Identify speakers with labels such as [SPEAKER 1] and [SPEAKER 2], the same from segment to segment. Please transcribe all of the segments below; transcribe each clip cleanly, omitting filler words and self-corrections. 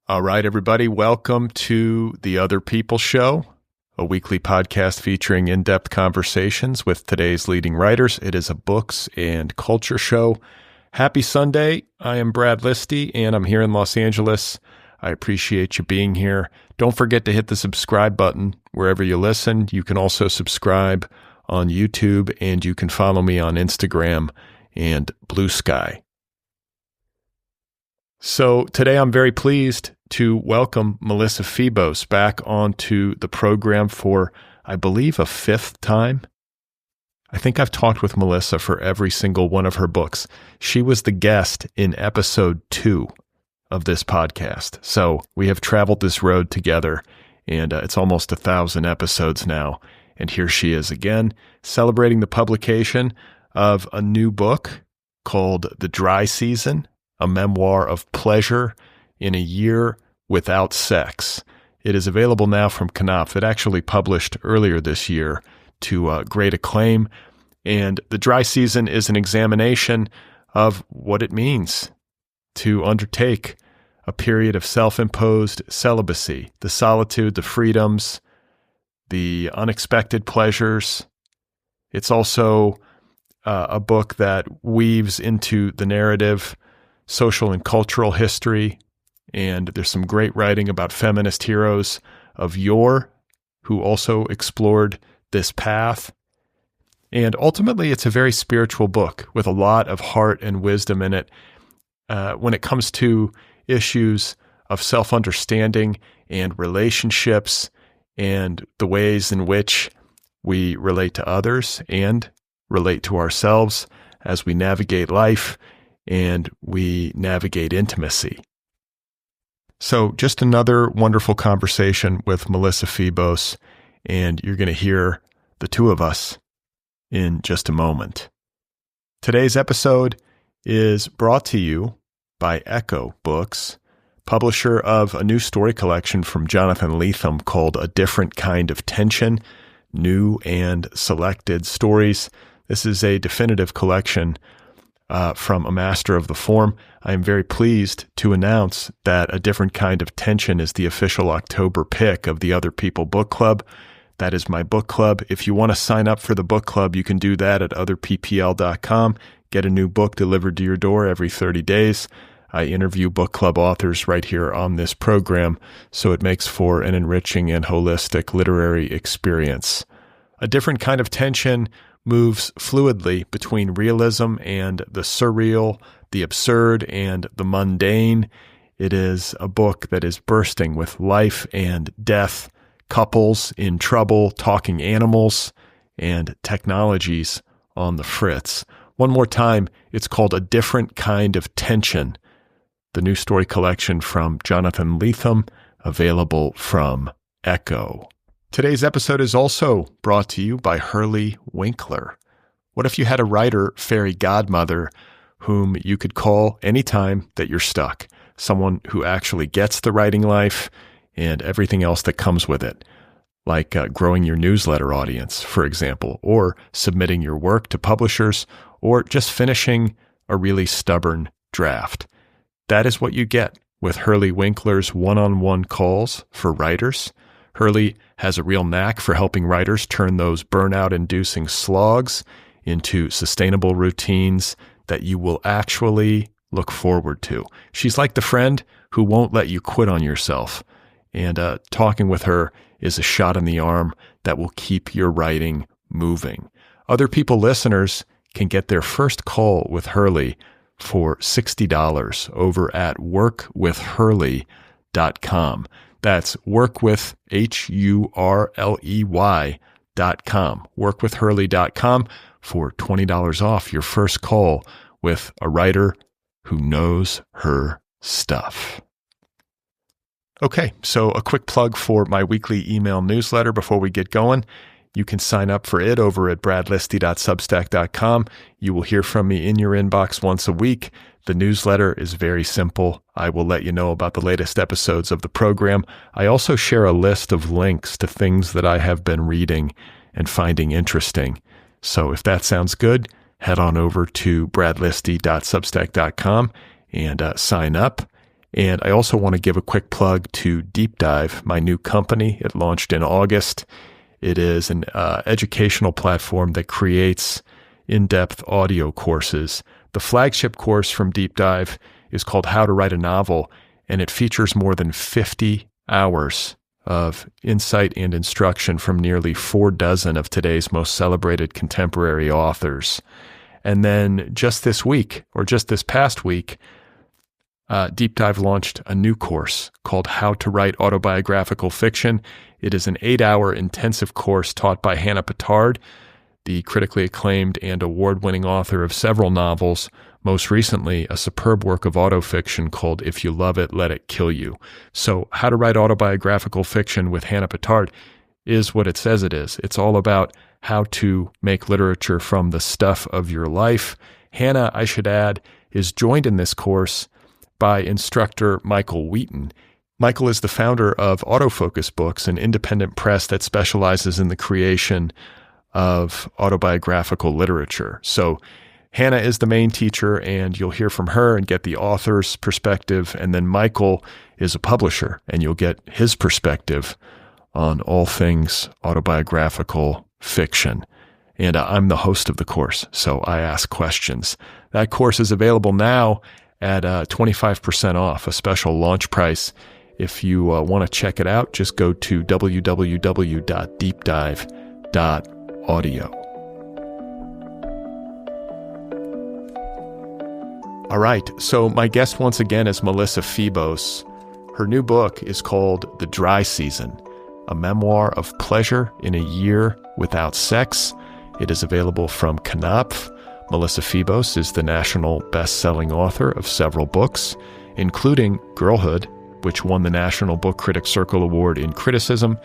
[SPEAKER 1] All right, everybody, welcome to the Otherppl Show, a weekly podcast featuring in-depth conversations with today's leading writers. It is a books and culture show. Happy Sunday. I am Brad Listi, and I'm here in Los Angeles. I appreciate you being here. Don't forget to hit the subscribe button wherever you listen. You can also subscribe on YouTube, and you can follow me on Instagram and Blue Sky. So today I'm very pleased to welcome Melissa Febos back onto the program for, I believe, a fifth time. I think I've talked with Melissa for every single one of her books. She was the guest in episode 2 of this podcast. So we have traveled this road together, and it's almost 1,000 episodes now. And here she is again, celebrating the publication of a new book called The Dry Season, a Memoir of Pleasure in a Year Without Sex. It is available now from Knopf. It actually published earlier this year to great acclaim. And The Dry Season is an examination of what it means to undertake a period of self-imposed celibacy, the solitude, the freedoms, the unexpected pleasures. It's also a book that weaves into the narrative social and cultural history, and there's some great writing about feminist heroes of yore who also explored this path. And ultimately, it's a very spiritual book with a lot of heart and wisdom in it when it comes to issues of self-understanding and relationships and the ways in which we relate to others and relate to ourselves as we navigate life and we navigate intimacy. So just another wonderful conversation with Melissa Febos, and you're going to hear the two of us in just a moment. Today's episode is brought to you by Echo Books, publisher of a new story collection from Jonathan Lethem called A Different Kind of Tension, New and Selected Stories. This is a definitive collection from a master of the form. I am very pleased to announce that A Different Kind of Tension is the official October pick of the Otherppl Book Club. That is my book club. If you want to sign up for the book club, you can do that at otherppl.com. Get a new book delivered to your door every 30 days. I interview book club authors right here on this program, so it makes for an enriching and holistic literary experience. A Different Kind of Tension moves fluidly between realism and the surreal, the absurd and the mundane. It is a book that is bursting with life and death, couples in trouble, talking animals, and technologies on the fritz. One more time, it's called A Different Kind of Tension, the new story collection from Jonathan Lethem, available from Echo. Today's episode is also brought to you by Hurley Winkler. What if you had a writer fairy godmother whom you could call anytime that you're stuck? Someone who actually gets the writing life and everything else that comes with it, like growing your newsletter audience, for example, or submitting your work to publishers, or just finishing a really stubborn draft. That is what you get with Hurley Winkler's one-on-one calls for writers. Hurley has a real knack for helping writers turn those burnout-inducing slogs into sustainable routines that you will actually look forward to. She's like the friend who won't let you quit on yourself. And talking with her is a shot in the arm that will keep your writing moving. Otherppl listeners can get their first call with Hurley for $60 over at workwithhurley.com. That's workwith, HURLEY.com. Workwithhurley.com for $20 off your first call with a writer who knows her stuff. Okay, so a quick plug for my weekly email newsletter before we get going. You can sign up for it over at bradlisti.substack.com. You will hear from me in your inbox once a week. The newsletter is very simple. I will let you know about the latest episodes of the program. I also share a list of links to things that I have been reading and finding interesting. So if that sounds good, head on over to bradlisti.substack.com and sign up. And I also want to give a quick plug to Deep Dive, my new company. It launched in August. It is an educational platform that creates in-depth audio courses. The flagship course from Deep Dive is called How to Write a Novel, and it features more than 50 hours of insight and instruction from nearly 46 of today's most celebrated contemporary authors. And then just this week, or just this past week, Deep Dive launched a new course called How to Write Autobiographical Fiction. It is an 8-hour intensive course taught by Hannah Pittard, the critically acclaimed and award-winning author of several novels, most recently a superb work of autofiction called If You Love It, Let It Kill You. So How to Write Autobiographical Fiction with Hannah Pittard is what it says it is. It's all about how to make literature from the stuff of your life. Hannah, I should add, is joined in this course by instructor Michael Wheaton. Michael is the founder of Autofocus Books, an independent press that specializes in the creation of autobiographical literature. So Hannah is the main teacher, and you'll hear from her and get the author's perspective. And then Michael is a publisher, and you'll get his perspective on all things autobiographical fiction. And I'm the host of the course, so I ask questions. That course is available now at 25% off, a special launch price. If you want to check it out, just go to www.deepdive.audio. All right, so my guest once again is Melissa Febos. Her new book is called The Dry Season, a memoir of pleasure in a year without sex. It is available from Knopf. Melissa Febos is the national best-selling author of several books, including Girlhood, which won the National Book Critics Circle Award in Criticism,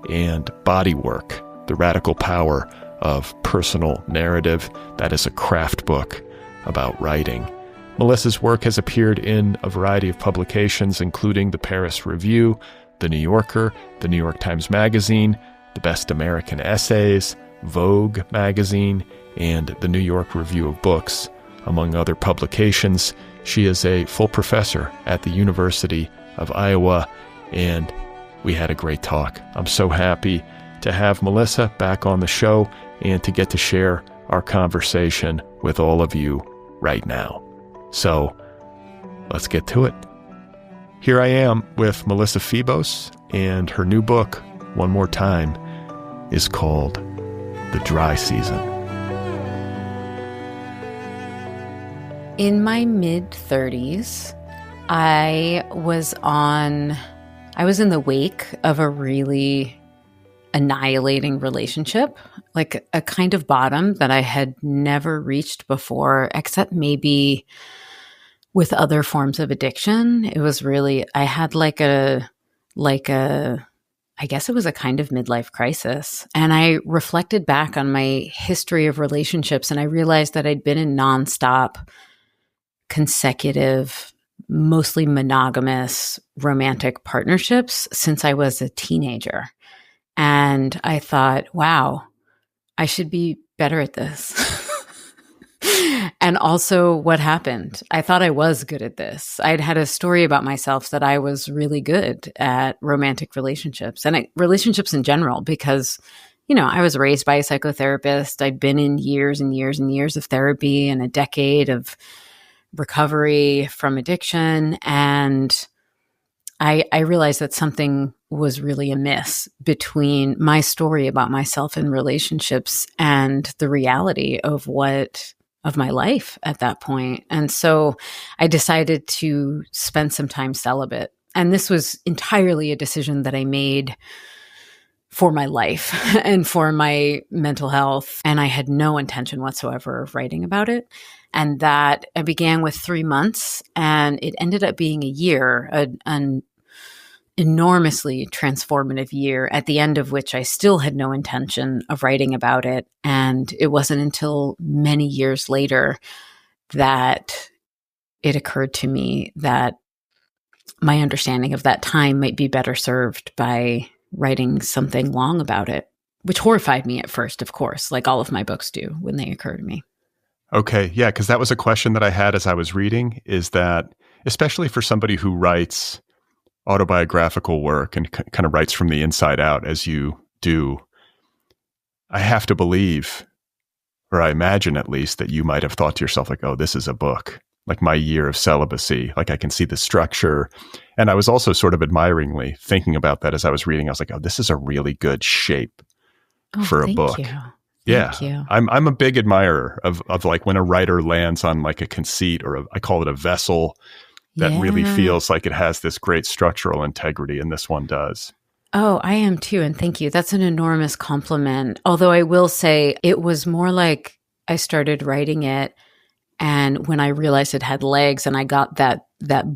[SPEAKER 1] and Bodywork, The Radical Power of Personal Narrative. That is a craft book about writing. Melissa's work has appeared in a variety of publications, including the Paris Review, The New Yorker, The New York Times Magazine, The Best American Essays, Vogue magazine, and the New York Review of Books, among other publications. She is a full professor at the University of Iowa, and we had a great talk. I'm so happy to have Melissa back on the show and to get to share our conversation with all of you right now. So let's get to it. Here I am with Melissa Febos, and her new book, one more time, is called The Dry Season.
[SPEAKER 2] In my mid-30s, I was in the wake of a really annihilating relationship, like a kind of bottom that I had never reached before, except maybe with other forms of addiction. It was really, I had I guess it was a kind of midlife crisis. And I reflected back on my history of relationships, and I realized that I'd been in nonstop, consecutive, mostly monogamous romantic partnerships since I was a teenager. And I thought, wow, I should be better at this. And also, what happened? I thought I was good at this. I'd had a story about myself that I was really good at romantic relationships and relationships in general, because, I was raised by a psychotherapist. I'd been in years and years and years of therapy and a decade of recovery from addiction. And I realized that something was really amiss between my story about myself in relationships and the reality of my life at that point. And so I decided to spend some time celibate. And this was entirely a decision that I made for my life and for my mental health. And I had no intention whatsoever of writing about it. And that I began with 3 months, and it ended up being a year, an enormously transformative year, at the end of which I still had no intention of writing about it. And it wasn't until many years later that it occurred to me that my understanding of that time might be better served by writing something long about it, which horrified me at first, of course, like all of my books do when they occur to me.
[SPEAKER 1] Okay. Yeah. Because that was a question that I had as I was reading, is that especially for somebody who writes autobiographical work and kind of writes from the inside out as you do, I have to believe, or I imagine at least, that you might have thought to yourself, like, oh, this is a book, like my year of celibacy. Like I can see the structure. And I was also sort of admiringly thinking about that as I was reading. I was like, oh, this is a really good shape for a book.
[SPEAKER 2] Thank
[SPEAKER 1] Yeah.
[SPEAKER 2] you.
[SPEAKER 1] I'm a big admirer of like when a writer lands on like a conceit or I call it a vessel that really feels like it has this great structural integrity, and this one does.
[SPEAKER 2] Oh, I am too. And thank you. That's an enormous compliment. Although I will say it was more like I started writing it, and when I realized it had legs and I got that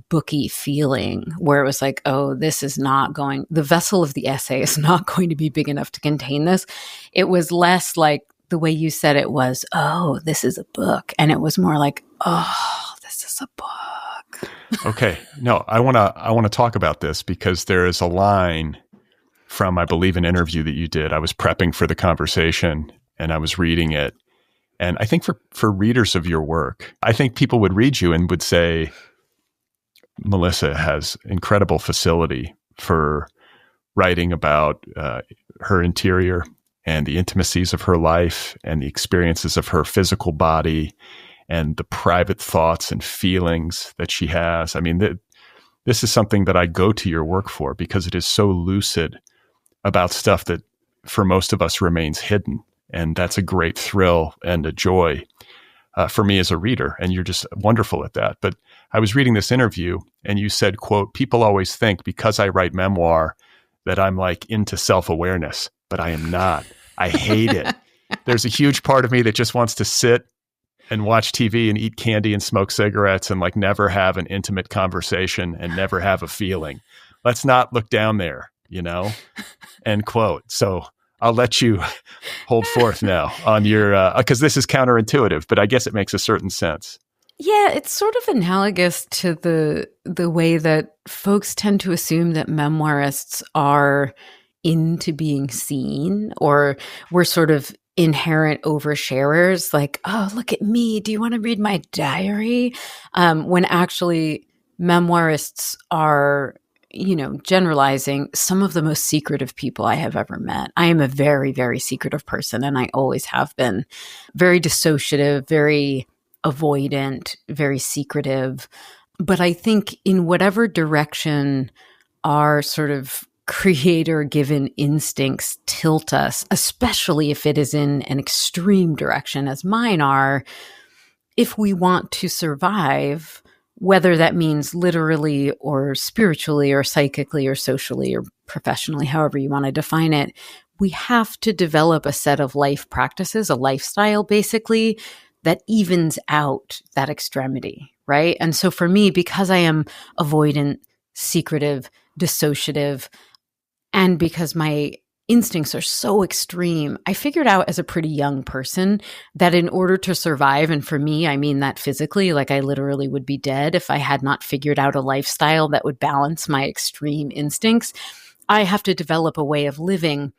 [SPEAKER 2] booky feeling where it was like, oh, this is not going, the vessel of the essay is not going to be big enough to contain this. It was less like the way you said it was, oh, this is a book. And it was more like, oh, this is a book.
[SPEAKER 1] Okay. No, I want to talk about this because there is a line from, I believe, an interview that you did. I was prepping for the conversation and I was reading it. And I think for readers of your work, I think people would read you and would say, Melissa has incredible facility for writing about her interior and the intimacies of her life and the experiences of her physical body and the private thoughts and feelings that she has. I mean, this is something that I go to your work for because it is so lucid about stuff that for most of us remains hidden. And that's a great thrill and a joy for me as a reader. And you're just wonderful at that. But I was reading this interview and you said, quote, people always think because I write memoir that I'm like into self-awareness, but I am not. I hate it. There's a huge part of me that just wants to sit and watch TV and eat candy and smoke cigarettes and like never have an intimate conversation and never have a feeling. Let's not look down there, end quote. So I'll let you hold forth now on your, because this is counterintuitive, but I guess it makes a certain sense.
[SPEAKER 2] Yeah, it's sort of analogous to the way that folks tend to assume that memoirists are into being seen, or we're sort of inherent oversharers, like, oh, look at me. Do you want to read my diary? When actually memoirists are, generalizing, some of the most secretive people I have ever met. I am a very, very secretive person, and I always have been. Very dissociative, very avoidant, very secretive. But I think in whatever direction our sort of creator-given instincts tilt us, especially if it is in an extreme direction, as mine are, if we want to survive, whether that means literally or spiritually or psychically or socially or professionally, however you want to define it, we have to develop a set of life practices, a lifestyle basically, that evens out that extremity, right? And so for me, because I am avoidant, secretive, dissociative, and because my instincts are so extreme, I figured out as a pretty young person that in order to survive, and for me, I mean that physically, like I literally would be dead if I had not figured out a lifestyle that would balance my extreme instincts, I have to develop a way of living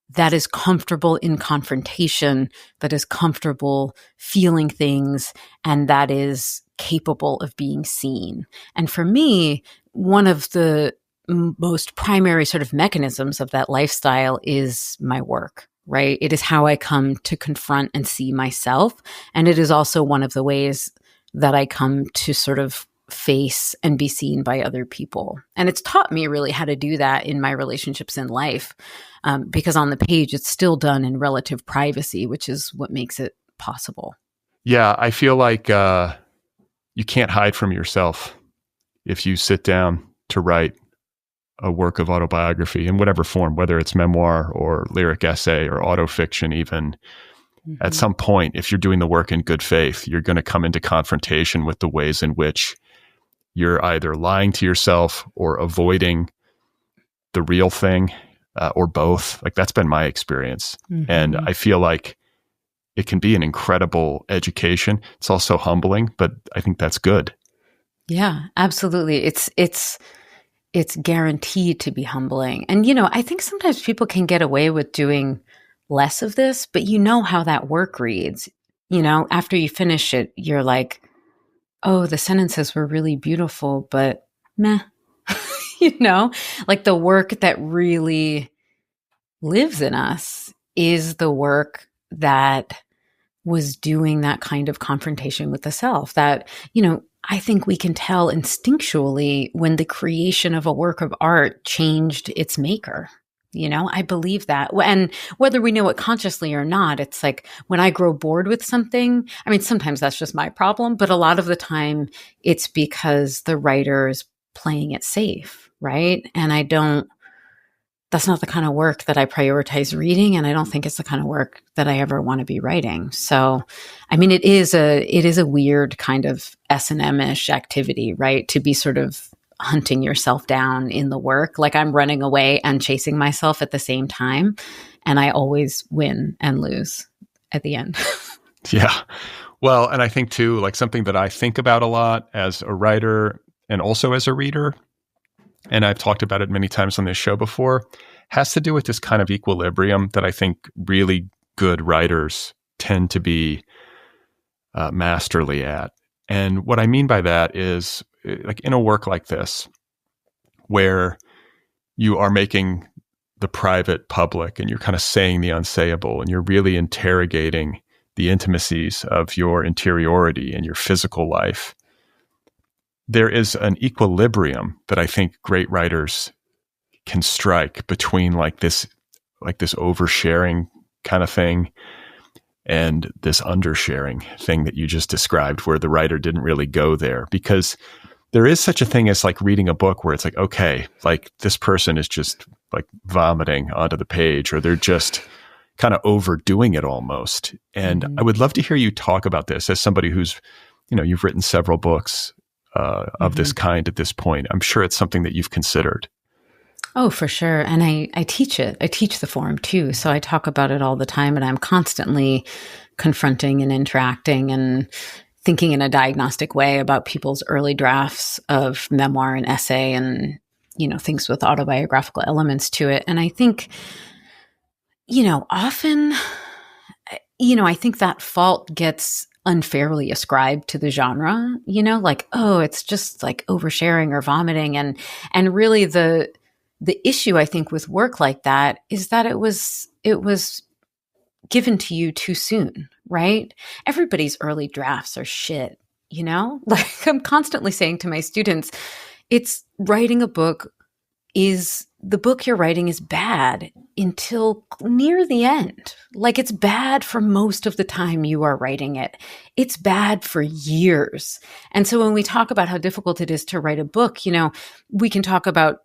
[SPEAKER 2] that is comfortable in confrontation, that is comfortable feeling things, and that is capable of being seen. And for me, one of the most primary sort of mechanisms of that lifestyle is my work, right? It is how I come to confront and see myself. And it is also one of the ways that I come to sort of face and be seen by other people. And it's taught me really how to do that in my relationships in life, because on the page, it's still done in relative privacy, which is what makes it possible.
[SPEAKER 1] Yeah, I feel like you can't hide from yourself if you sit down to write a work of autobiography in whatever form, whether it's memoir or lyric essay or autofiction even. Mm-hmm. At some point, if you're doing the work in good faith, you're going to come into confrontation with the ways in which you're either lying to yourself or avoiding the real thing, or both. Like that's been my experience. Mm-hmm. And I feel like it can be an incredible education. It's also humbling, but I think that's good.
[SPEAKER 2] Yeah, absolutely. It's guaranteed to be humbling. And, I think sometimes people can get away with doing less of this, but you know how that work reads. After you finish it, you're like, oh, the sentences were really beautiful, but meh, like the work that really lives in us is the work that was doing that kind of confrontation with the self that, I think we can tell instinctually when the creation of a work of art changed its maker. I believe that. And whether we know it consciously or not, it's like when I grow bored with something, I mean, sometimes that's just my problem, but a lot of the time it's because the writer is playing it safe, right? And that's not the kind of work that I prioritize reading. And I don't think it's the kind of work that I ever want to be writing. So, I mean, it is a weird kind of S&M-ish activity, right? To be sort of hunting yourself down in the work. Like I'm running away and chasing myself at the same time. And I always win and lose at the end.
[SPEAKER 1] Yeah. Well, and I think too, like something that I think about a lot as a writer and also as a reader, and I've talked about it many times on this show before, has to do with this kind of equilibrium that I think really good writers tend to be masterly at. And what I mean by that is, like in a work like this, where you are making the private public and you're kind of saying the unsayable and you're really interrogating the intimacies of your interiority and your physical life, there is an equilibrium that I think great writers can strike between like this oversharing kind of thing and this undersharing thing that you just described, where the writer didn't really go there. Because there is such a thing as like reading a book where it's like, okay, like this person is just like vomiting onto the page, or they're just kind of overdoing it almost. And I would love to hear you talk about this as somebody who's, you've written several books of this kind at this point. I'm sure it's something that you've considered.
[SPEAKER 2] Oh, for sure. And I teach it. I teach the form too. So I talk about it all the time, and I'm constantly confronting and interacting and thinking in a diagnostic way about people's early drafts of memoir and essay and, things with autobiographical elements to it. And I think, often, I think that fault gets unfairly ascribed to the genre, like, oh, it's just like oversharing or vomiting. And really the issue I think with work like that is that it was given to you too soon, right? Everybody's early drafts are shit, like I'm constantly saying to my students, it's writing a book is the book you're writing is bad until near the end. Like it's bad for most of the time you are writing it. It's bad for years. And so when we talk about how difficult it is to write a book, we can talk about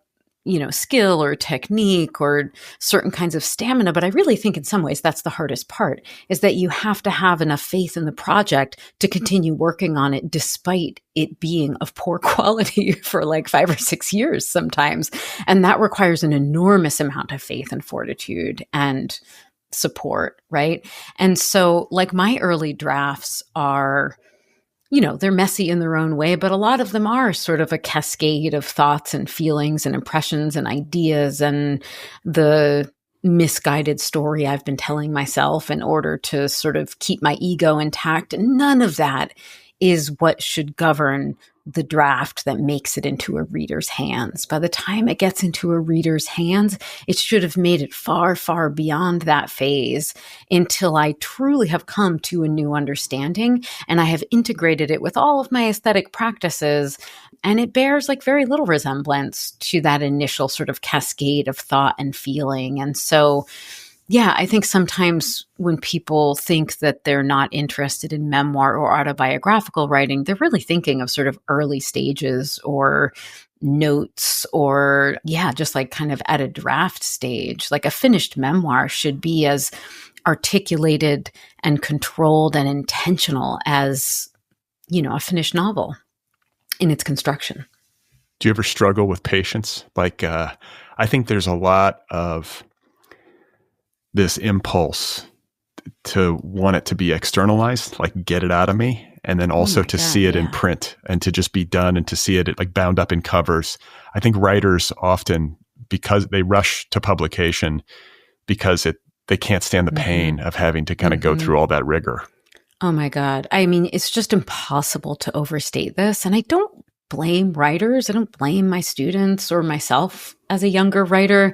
[SPEAKER 2] skill or technique or certain kinds of stamina. But I really think in some ways that's the hardest part, is that you have to have enough faith in the project to continue working on it despite it being of poor quality for like 5 or 6 years sometimes. And that requires an enormous amount of faith and fortitude and support, right? And so like my early drafts are, they're messy in their own way, but a lot of them are sort of a cascade of thoughts and feelings and impressions and ideas and the misguided story I've been telling myself in order to sort of keep my ego intact. And none of that is what should govern the draft that makes it into a reader's hands. By the time it gets into a reader's hands, it should have made it far, far beyond that phase until I truly have come to a new understanding and I have integrated it with all of my aesthetic practices. And it bears like very little resemblance to that initial sort of cascade of thought and feeling. And so, yeah, I think sometimes when people think that they're not interested in memoir or autobiographical writing, they're really thinking of sort of early stages or notes or, just like kind of at a draft stage. Like a finished memoir should be as articulated and controlled and intentional as, a finished novel in its construction.
[SPEAKER 1] Do you ever struggle with patience? Like, I think there's a lot of this impulse to want it to be externalized, like get it out of me. And then also to see it in print and to just be done and to see it like bound up in covers. I think writers often, because they rush to publication because they can't stand the pain of having to kind of go through all that rigor.
[SPEAKER 2] Oh my God. I mean, it's just impossible to overstate this. And I don't blame writers. I don't blame my students or myself as a younger writer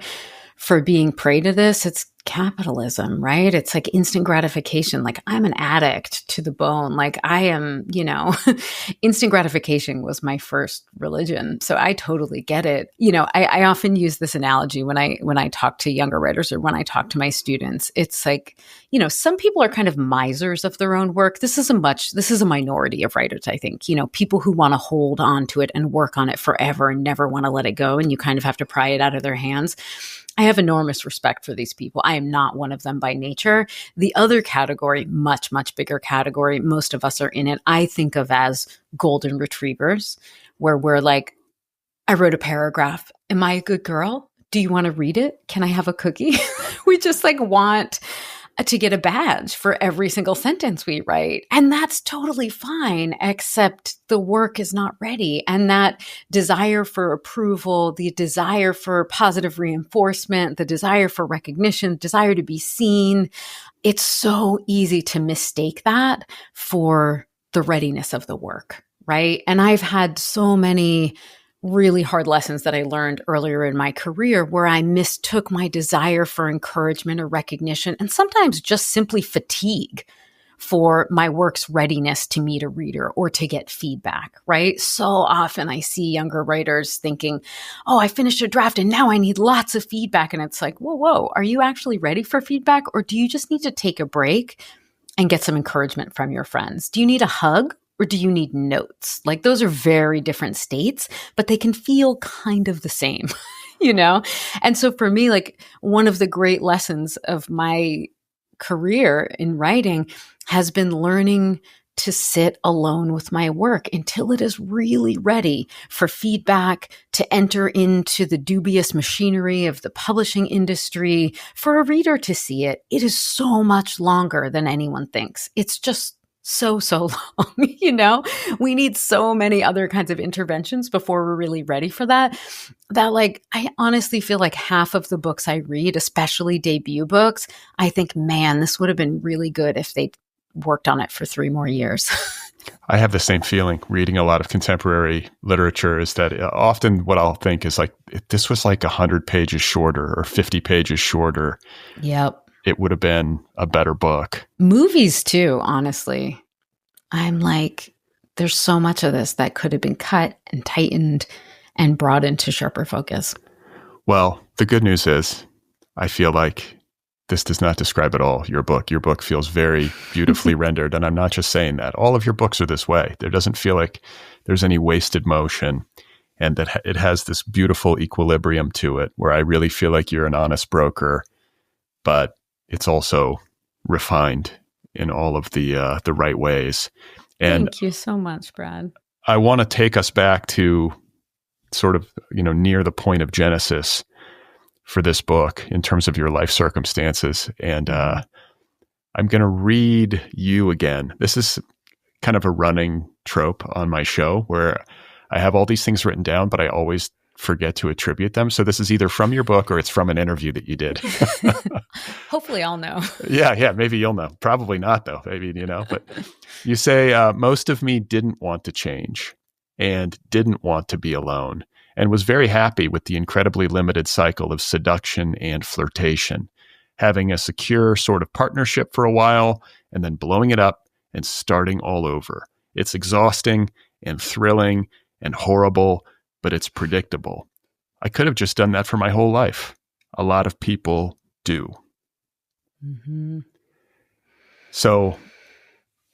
[SPEAKER 2] for being prey to this. It's capitalism, right? It's like instant gratification. Like I'm an addict to the bone. Like I am, instant gratification was my first religion. So I totally get it. I often use this analogy when I talk to younger writers or when I talk to my students. It's like, some people are kind of misers of their own work. This is a minority of writers, I think. People who want to hold on to it and work on it forever and never want to let it go. And you kind of have to pry it out of their hands. I have enormous respect for these people. I am not one of them by nature. The other category, much, much bigger category, most of us are in it, I think of as golden retrievers, where we're like, I wrote a paragraph. Am I a good girl? Do you want to read it? Can I have a cookie? We just want to get a badge for every single sentence we write. And that's totally fine, except the work is not ready. And that desire for approval, the desire for positive reinforcement, the desire for recognition, desire to be seen, it's so easy to mistake that for the readiness of the work, right? And I've had so many really hard lessons that I learned earlier in my career where I mistook my desire for encouragement or recognition and sometimes just simply fatigue for my work's readiness to meet a reader or to get feedback, right? So often I see younger writers thinking, oh, I finished a draft and now I need lots of feedback. And it's like, whoa, are you actually ready for feedback? Or do you just need to take a break and get some encouragement from your friends? Do you need a hug? Or do you need notes? Like those are very different states, but they can feel kind of the same, And so for me, like one of the great lessons of my career in writing has been learning to sit alone with my work until it is really ready for feedback, to enter into the dubious machinery of the publishing industry, for a reader to see it. It is so much longer than anyone thinks. It's just so long, we need so many other kinds of interventions before we're really ready for that I honestly feel like half of the books I read, especially debut books, I think, man, this would have been really good if they worked on it for 3 more years.
[SPEAKER 1] I have the same feeling reading a lot of contemporary literature is that often what I'll think is like, if this was like 100 pages shorter or 50 pages shorter.
[SPEAKER 2] Yep.
[SPEAKER 1] It would have been a better book.
[SPEAKER 2] Movies too, honestly. I'm like, there's so much of this that could have been cut and tightened and brought into sharper focus.
[SPEAKER 1] Well, the good news is I feel like this does not describe at all your book. Your book feels very beautifully rendered. And I'm not just saying that. All of your books are this way. There doesn't feel like there's any wasted motion, and that it has this beautiful equilibrium to it where I really feel like you're an honest broker, but it's also refined in all of the right ways. And
[SPEAKER 2] thank you so much, Brad.
[SPEAKER 1] I want to take us back to sort of, near the point of genesis for this book in terms of your life circumstances. And I'm going to read you again. This is kind of a running trope on my show where I have all these things written down, but I always forget to attribute them. So this is either from your book or it's from an interview that you did.
[SPEAKER 2] Hopefully I'll know.
[SPEAKER 1] Yeah. Maybe you'll know. Probably not though. Maybe, but you say, most of me didn't want to change and didn't want to be alone and was very happy with the incredibly limited cycle of seduction and flirtation, having a secure sort of partnership for a while and then blowing it up and starting all over. It's exhausting and thrilling and horrible, but it's predictable. I could have just done that for my whole life. A lot of people do.
[SPEAKER 2] Mm-hmm.
[SPEAKER 1] So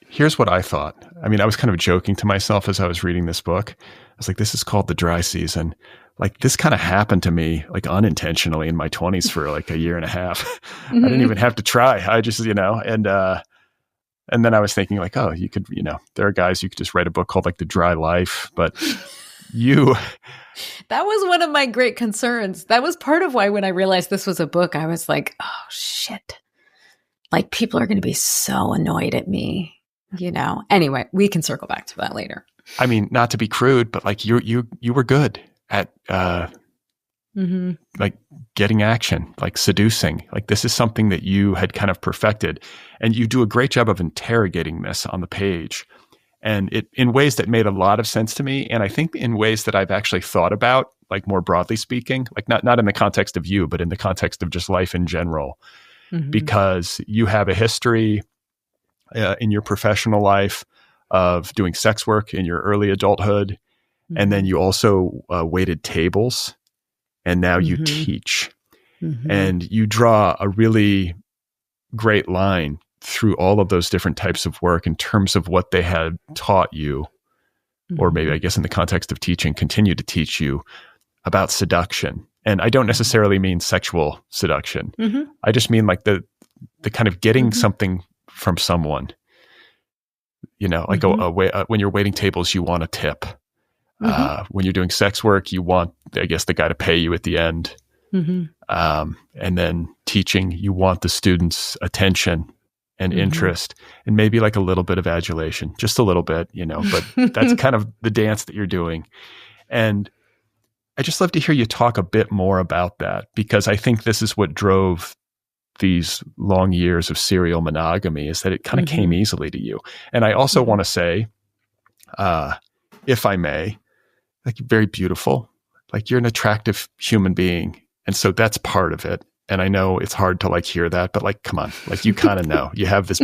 [SPEAKER 1] here's what I thought. I mean, I was kind of joking to myself as I was reading this book. I was like, this is called The Dry Season. Like this kind of happened to me like unintentionally in my 20s for like a year and a half. Mm-hmm. I didn't even have to try. I just, and then I was thinking like, oh, you could, there are guys you could just write a book called like The Dry Life, but
[SPEAKER 2] that was one of my great concerns. That was part of why when I realized this was a book, I was like, oh shit. Like people are going to be so annoyed at me, Anyway, we can circle back to that later.
[SPEAKER 1] I mean, not to be crude, but like you were good at
[SPEAKER 2] Mm-hmm.
[SPEAKER 1] like getting action, like seducing. Like this is something that you had kind of perfected. And you do a great job of interrogating this on the page. And it in ways that made a lot of sense to me. And I think in ways that I've actually thought about, like more broadly speaking, like not in the context of you, but in the context of just life in general,
[SPEAKER 2] Mm-hmm.
[SPEAKER 1] because you have a history in your professional life of doing sex work in your early adulthood.
[SPEAKER 2] Mm-hmm.
[SPEAKER 1] And then you also waited tables, and now you
[SPEAKER 2] Mm-hmm.
[SPEAKER 1] teach.
[SPEAKER 2] Mm-hmm.
[SPEAKER 1] And you draw a really great line through all of those different types of work in terms of what they had taught you, or maybe I guess in the context of teaching, continue to teach you about seduction. And I don't necessarily mean sexual seduction.
[SPEAKER 2] Mm-hmm.
[SPEAKER 1] I just mean like the kind of getting
[SPEAKER 2] Mm-hmm.
[SPEAKER 1] something from someone, you know, like
[SPEAKER 2] Mm-hmm.
[SPEAKER 1] when you're waiting tables, you want a tip.
[SPEAKER 2] Mm-hmm.
[SPEAKER 1] When you're doing sex work, you want, I guess, the guy to pay you at the end.
[SPEAKER 2] Mm-hmm.
[SPEAKER 1] And then teaching, you want the students' attention and
[SPEAKER 2] Mm-hmm.
[SPEAKER 1] interest, and maybe like a little bit of adulation, just a little bit, you know, but that's kind of the dance that you're doing. And I just love to hear you talk a bit more about that, because I think this is what drove these long years of serial monogamy, is that it kind of
[SPEAKER 2] Mm-hmm.
[SPEAKER 1] came easily to you. And I also
[SPEAKER 2] Mm-hmm.
[SPEAKER 1] want to say, if I may, like, very beautiful, like you're an attractive human being. And so that's part of it. And I know it's hard to like hear that, but like, come on, like you kind of know you have this,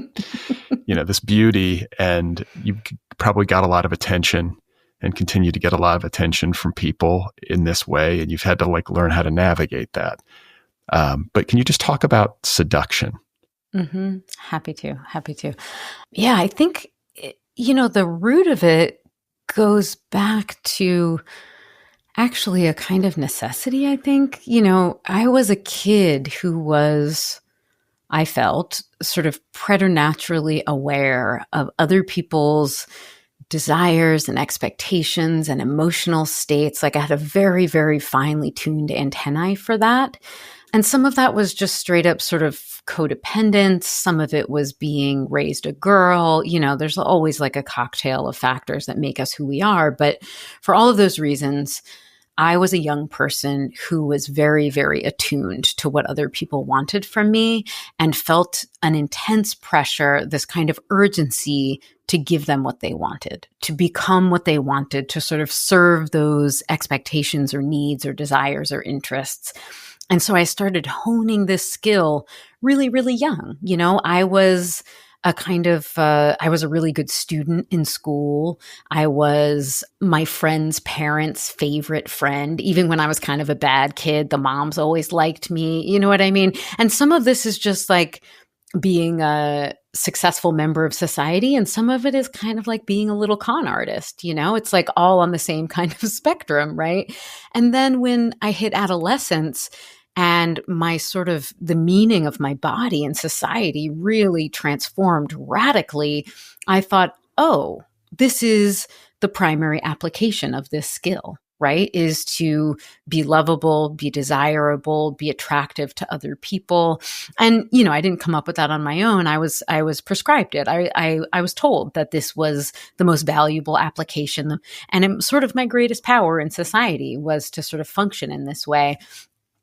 [SPEAKER 1] you know, this beauty, and you probably got a lot of attention and continue to get a lot of attention from people in this way. And you've had to like learn how to navigate that. But can you just talk about seduction?
[SPEAKER 2] Mm-hmm. Happy to. Yeah, I think, you know, the root of it goes back to actually a kind of necessity, I think. You know, I was a kid who was, I felt, sort of preternaturally aware of other people's desires and expectations and emotional states. Like I had a very, very finely tuned antennae for that. And some of that was just straight up sort of codependence. Some of it was being raised a girl. You know, there's always like a cocktail of factors that make us who we are. But for all of those reasons, I was a young person who was very, very attuned to what other people wanted from me and felt an intense pressure, this kind of urgency to give them what they wanted, to become what they wanted, to sort of serve those expectations or needs or desires or interests. And so I started honing this skill really, really young. You know, I was a really good student in school. I was my friend's parents' favorite friend. Even when I was kind of a bad kid, the moms always liked me. You know what I mean? And some of this is just like being a successful member of society. And some of it is kind of like being a little con artist. You know, it's like all on the same kind of spectrum, right? And then when I hit adolescence, and my sort of the meaning of my body in society really transformed radically, I thought, oh, this is the primary application of this skill, right? Is to be lovable, be desirable, be attractive to other people. And, you know, I didn't come up with that on my own. I was prescribed it. I was told that this was the most valuable application. And it, sort of my greatest power in society was to sort of function in this way.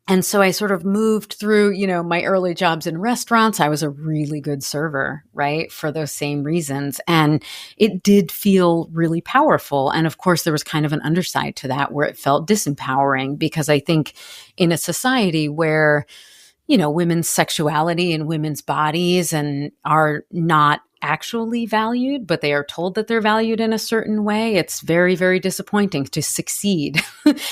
[SPEAKER 2] And so I sort of moved through, you know, my early jobs in restaurants. I was a really good server, right? For those same reasons. And it did feel really powerful. And of course, there was kind of an underside to that where it felt disempowering, because I think in a society where, you know, women's sexuality and women's bodies and are not actually valued, but they are told that they're valued in a certain way, it's very, very disappointing to succeed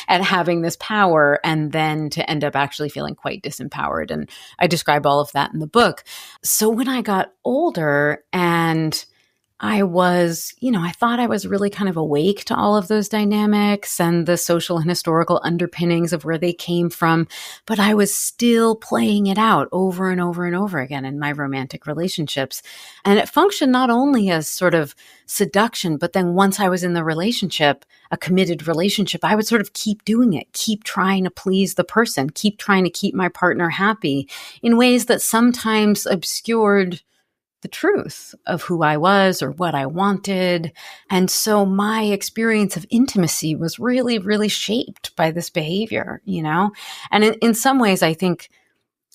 [SPEAKER 2] at having this power and then to end up actually feeling quite disempowered. And I describe all of that in the book. So when I got older and I was, you know, I thought I was really kind of awake to all of those dynamics and the social and historical underpinnings of where they came from, but I was still playing it out over and over and over again in my romantic relationships. And it functioned not only as sort of seduction, but then once I was in the relationship, a committed relationship, I would sort of keep doing it, keep trying to please the person, keep trying to keep my partner happy in ways that sometimes obscured the truth of who I was or what I wanted. And so my experience of intimacy was really, really shaped by this behavior, you know? And in some ways, I think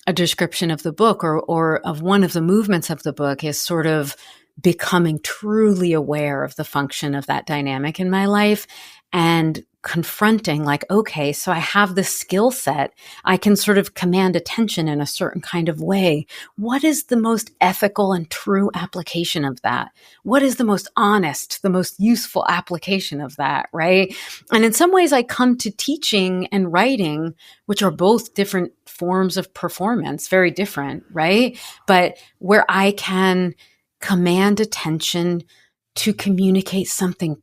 [SPEAKER 2] a description of the book or of one of the movements of the book is sort of becoming truly aware of the function of that dynamic in my life and confronting like, okay, so I have this skill set. I can sort of command attention in a certain kind of way. What is the most ethical and true application of that? What is the most honest, the most useful application of that, right? And in some ways I come to teaching and writing, which are both different forms of performance, very different, right? But where I can command attention to communicate something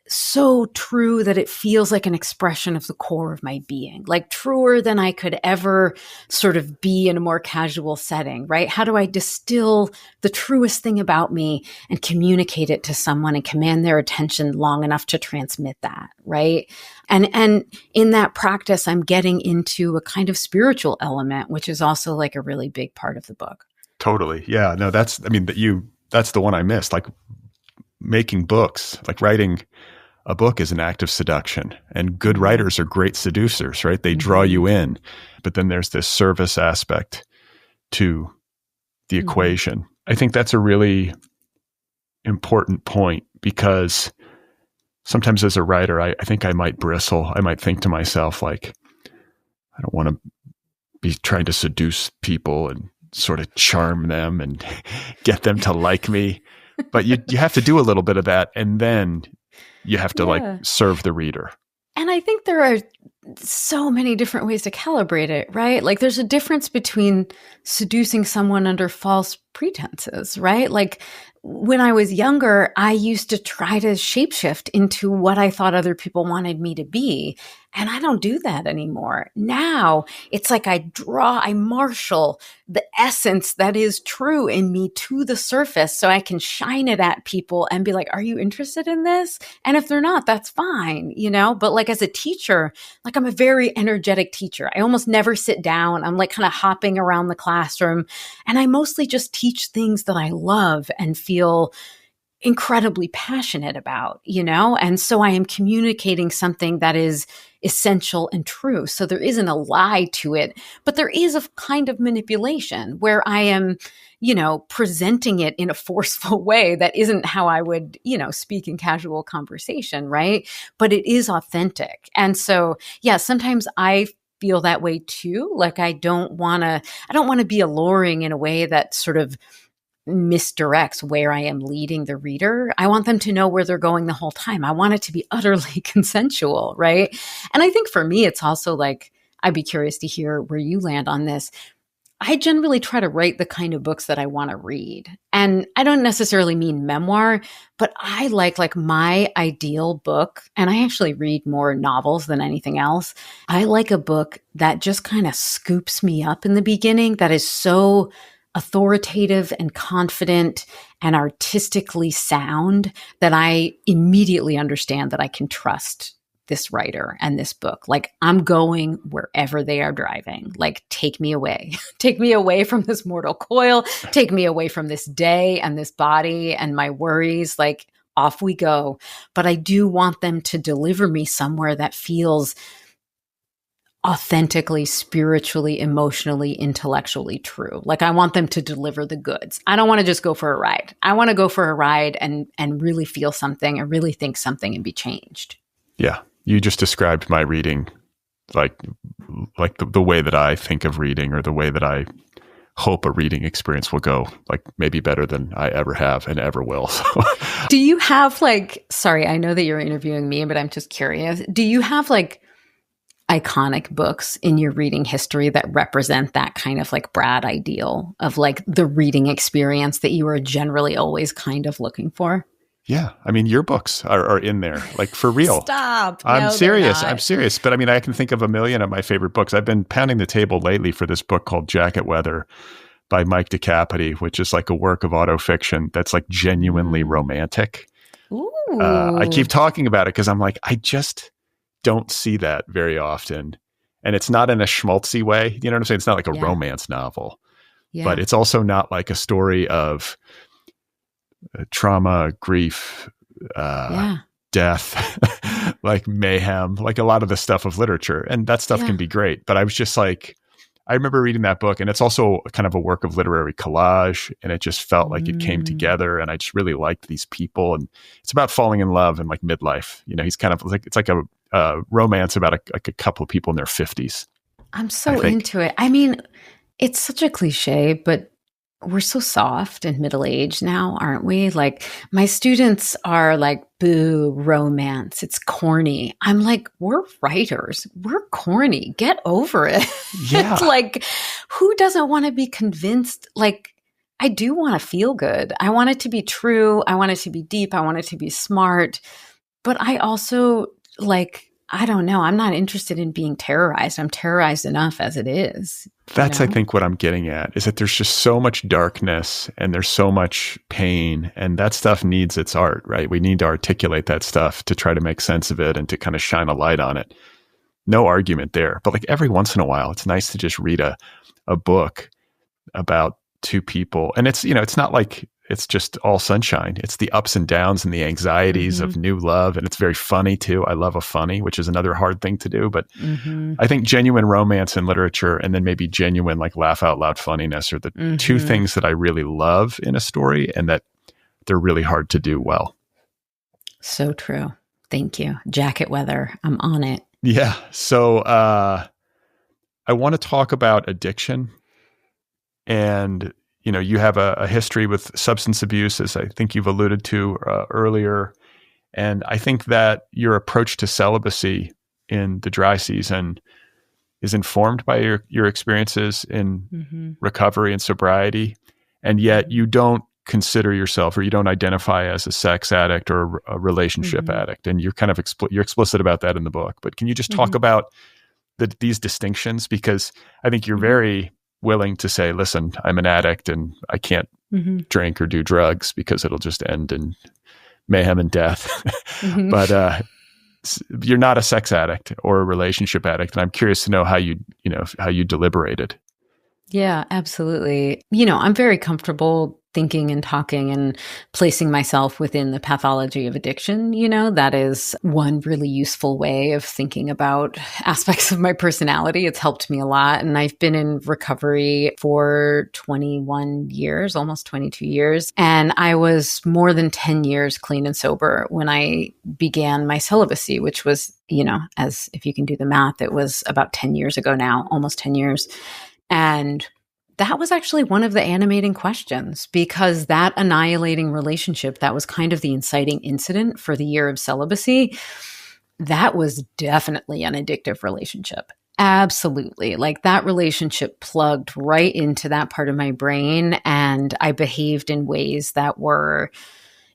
[SPEAKER 2] so true that it feels like an expression of the core of my being, like truer than I could ever sort of be in a more casual setting, right? How do I distill the truest thing about me and communicate it to someone and command their attention long enough to transmit that, right? And in that practice, I'm getting into a kind of spiritual element, which is also like a really big part of the book.
[SPEAKER 1] Totally. Yeah. No, that's the one I missed. Like making books, like writing a book is an act of seduction, and good writers are great seducers, right? They draw you in, but then there's this service aspect to the equation. I think that's a really important point, because sometimes as a writer, I think I might bristle. I might think to myself, like, I don't want to be trying to seduce people and sort of charm them and get them to like me. But you have to do a little bit of that, and then you have to like serve the reader.
[SPEAKER 2] And I think there are so many different ways to calibrate it, right? Like there's a difference between seducing someone under false pretenses, right? Like when I was younger, I used to try to shapeshift into what I thought other people wanted me to be. And I don't do that anymore. Now it's like I marshal the essence that is true in me to the surface so I can shine it at people and be like, are you interested in this? And if they're not, that's fine, you know? But like as a teacher, like I'm a very energetic teacher. I almost never sit down. I'm like kind of hopping around the classroom, and I mostly just teach things that I love and feel incredibly passionate about, you know? And so I am communicating something that is essential and true. So there isn't a lie to it, but there is a kind of manipulation where I am, you know, presenting it in a forceful way that isn't how I would, you know, speak in casual conversation, right? But it is authentic. And so, yeah, sometimes I feel that way too. Like I don't want to be alluring in a way that sort of misdirects where I am leading the reader. I want them to know where they're going the whole time. I want it to be utterly consensual, right? And I think for me, it's also like, I'd be curious to hear where you land on this. I generally try to write the kind of books that I want to read. And I don't necessarily mean memoir, but I like my ideal book, and I actually read more novels than anything else. I like a book that just kind of scoops me up in the beginning, that is so authoritative and confident and artistically sound that I immediately understand that I can trust this writer and this book. Like I'm going wherever they are driving. Like take me away. Take me away from this mortal coil. Take me away from this day and this body and my worries. Like off we go. But I do want them to deliver me somewhere that feels authentically, spiritually, emotionally, intellectually true. Like I want them to deliver the goods. I don't want to just go for a ride. I want to go for a ride and really feel something and really think something and be changed.
[SPEAKER 1] Yeah. You just described my reading, like the way that I think of reading, or the way that I hope a reading experience will go, like maybe better than I ever have and ever will. So.
[SPEAKER 2] Do you have like, sorry, I know that you're interviewing me, but I'm just curious. Do you have like iconic books in your reading history that represent that kind of like Brad ideal of like the reading experience that you are generally always kind of looking for?
[SPEAKER 1] Yeah. I mean, your books are in there, like for real.
[SPEAKER 2] Stop.
[SPEAKER 1] I'm serious. I'm serious. But I mean, I can think of a million of my favorite books. I've been pounding the table lately for this book called Jacket Weather by Mike DeCapity, which is like a work of autofiction that's like genuinely romantic.
[SPEAKER 2] Ooh.
[SPEAKER 1] I keep talking about it because I'm like, I just don't see that very often. And it's not in a schmaltzy way. You know what I'm saying? It's not like a romance novel. but it's also not like a story of trauma, grief, death, like mayhem, like a lot of the stuff of literature. And that stuff can be great. But I was just like, I remember reading that book, and it's also kind of a work of literary collage, and it just felt like it came together, and I just really liked these people. And it's about falling in love and like midlife. You know, he's kind of like, it's like a romance about a couple of people in their 50s.
[SPEAKER 2] I'm so into it. I mean, it's such a cliche, but we're so soft and middle-aged now, aren't we? Like, my students are like, boo, romance. It's corny. I'm like, we're writers. We're corny. Get over it.
[SPEAKER 1] Yeah.
[SPEAKER 2] Like, who doesn't want to be convinced? Like, I do want to feel good. I want it to be true. I want it to be deep. I want it to be smart. But I also, like, I don't know. I'm not interested in being terrorized. I'm terrorized enough as it is.
[SPEAKER 1] That's, I think, what I'm getting at, is that there's just so much darkness and there's so much pain, and that stuff needs its art, right? We need to articulate that stuff to try to make sense of it and to kind of shine a light on it. No argument there. But like every once in a while, it's nice to just read a book about two people. And it's, you know, it's not like it's just all sunshine. It's the ups and downs and the anxieties of new love. And it's very funny too. I love a funny, which is another hard thing to do. But I think genuine romance in literature, and then maybe genuine like laugh out loud funniness, are the two things that I really love in a story, and that they're really hard to do well.
[SPEAKER 2] So true. Thank you. Jacket weather. I'm on it.
[SPEAKER 1] Yeah. So I want to talk about addiction. And you know, you have a history with substance abuse, as I think you've alluded to earlier. And I think that your approach to celibacy in the dry season is informed by your experiences in recovery and sobriety. And yet you don't consider yourself, or you don't identify as a sex addict or a relationship addict. And you're kind of you're explicit about that in the book. But can you just talk about these distinctions? Because I think you're very willing to say, listen, I'm an addict and I can't drink or do drugs because it'll just end in mayhem and death. But you're not a sex addict or a relationship addict. And I'm curious to know how you deliberated.
[SPEAKER 2] Yeah, absolutely. You know, I'm very comfortable thinking and talking and placing myself within the pathology of addiction. You know, that is one really useful way of thinking about aspects of my personality. It's helped me a lot. And I've been in recovery for 21 years, almost 22 years. And I was more than 10 years clean and sober when I began my celibacy, which was, you know, as if you can do the math, it was about 10 years ago now, almost 10 years. And that was actually one of the animating questions, because that annihilating relationship, that was kind of the inciting incident for the year of celibacy. That was definitely an addictive relationship. Absolutely. Like, that relationship plugged right into that part of my brain. And I behaved in ways that were,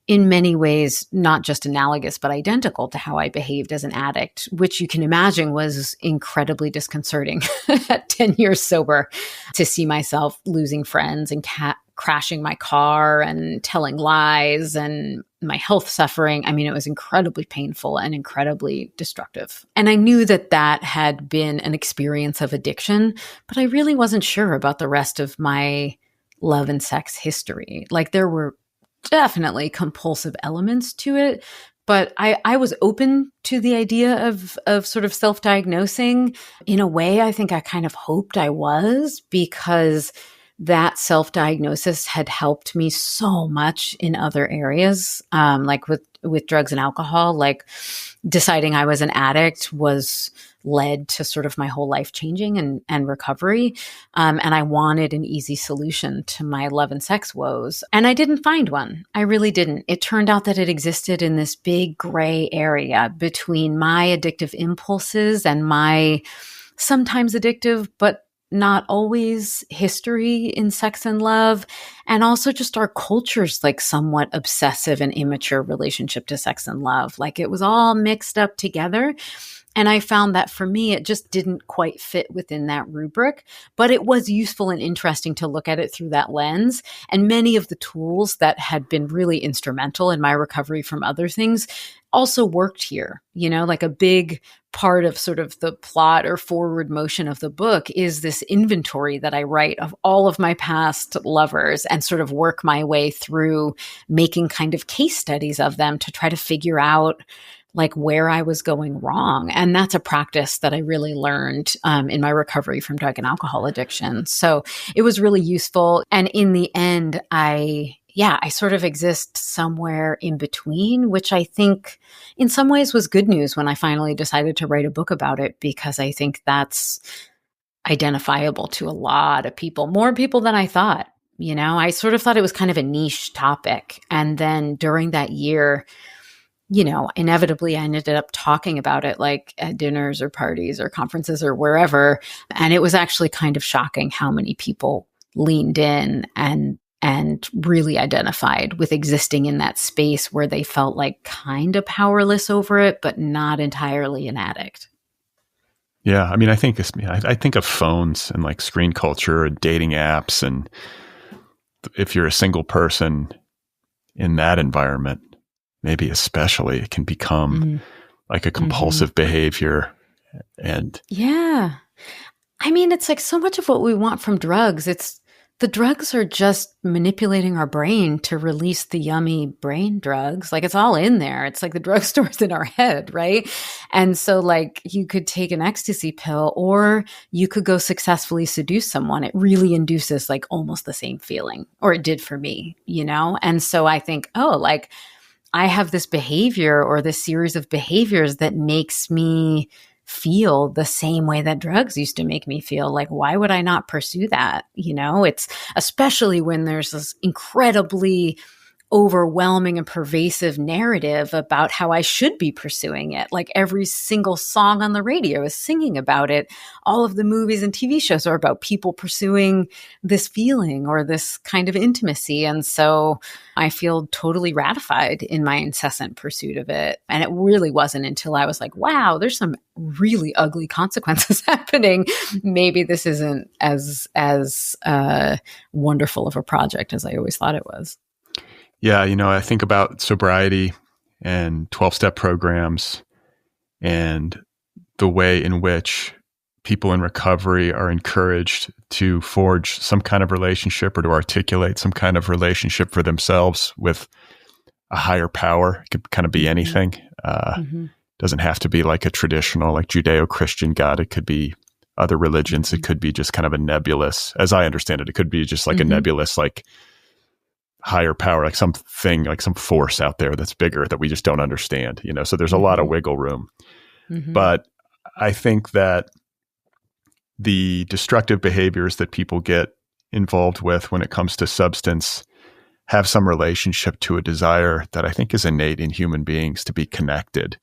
[SPEAKER 2] in many ways, not just analogous, but identical to how I behaved as an addict, which you can imagine was incredibly disconcerting at 10 years sober, to see myself losing friends and crashing my car and telling lies and my health suffering. I mean, it was incredibly painful and incredibly destructive. And I knew that that had been an experience of addiction, but I really wasn't sure about the rest of my love and sex history. Like, there were definitely compulsive elements to it, but I was open to the idea of sort of self-diagnosing. In a way, I think I kind of hoped I was, because that self-diagnosis had helped me so much in other areas, like with drugs and alcohol. Like, deciding I was an addict was led to sort of my whole life changing and recovery. And I wanted an easy solution to my love and sex woes. And I didn't find one. I really didn't. It turned out that it existed in this big gray area between my addictive impulses and my sometimes addictive, but not always, history in sex and love, and also just our culture's like somewhat obsessive and immature relationship to sex and love. Like, it was all mixed up together. And I found that for me, it just didn't quite fit within that rubric, but it was useful and interesting to look at it through that lens. And many of the tools that had been really instrumental in my recovery from other things also worked here. You know, like a big part of sort of the plot or forward motion of the book is this inventory that I write of all of my past lovers and sort of work my way through making kind of case studies of them to try to figure out like where I was going wrong. And that's a practice that I really learned in my recovery from drug and alcohol addiction. So it was really useful. And in the end, I sort of exist somewhere in between, which I think in some ways was good news when I finally decided to write a book about it, because I think that's identifiable to a lot of people, more people than I thought. You know, I sort of thought it was kind of a niche topic. And then during that year, you know, inevitably I ended up talking about it like at dinners or parties or conferences or wherever. And it was actually kind of shocking how many people leaned in and really identified with existing in that space where they felt like kind of powerless over it, but not entirely an addict.
[SPEAKER 1] Yeah. I mean, I think of phones and like screen culture and dating apps. And if you're a single person in that environment, maybe especially, it can become like a compulsive behavior. And
[SPEAKER 2] yeah, I mean, it's like so much of what we want from drugs. The drugs are just manipulating our brain to release the yummy brain drugs. Like it's all in there. It's like the drugstore's in our head, right? And so like you could take an ecstasy pill or you could go successfully seduce someone. It really induces like almost the same feeling, or it did for me, you know? And so I think, oh, like I have this behavior or this series of behaviors that makes me feel the same way that drugs used to make me feel. Like, why would I not pursue that? You know, it's especially when there's this incredibly overwhelming and pervasive narrative about how I should be pursuing it. Like every single song on the radio is singing about it. All of the movies and TV shows are about people pursuing this feeling or this kind of intimacy. And so I feel totally ratified in my incessant pursuit of it. And it really wasn't until I was like, wow, there's some really ugly consequences happening. Maybe this isn't as wonderful of a project as I always thought it was.
[SPEAKER 1] Yeah, you know, I think about sobriety and 12-step programs and the way in which people in recovery are encouraged to forge some kind of relationship or to articulate some kind of relationship for themselves with a higher power. It could kind of be anything. Doesn't have to be like a traditional, like Judeo-Christian God. It could be other religions. It could be just kind of a nebulous, as I understand it, it could be just like a nebulous, like higher power, like something, like some force out there that's bigger that we just don't understand, you know? So there's a lot of wiggle room. But I think that the destructive behaviors that people get involved with when it comes to substance have some relationship to a desire that I think is innate in human beings to be connected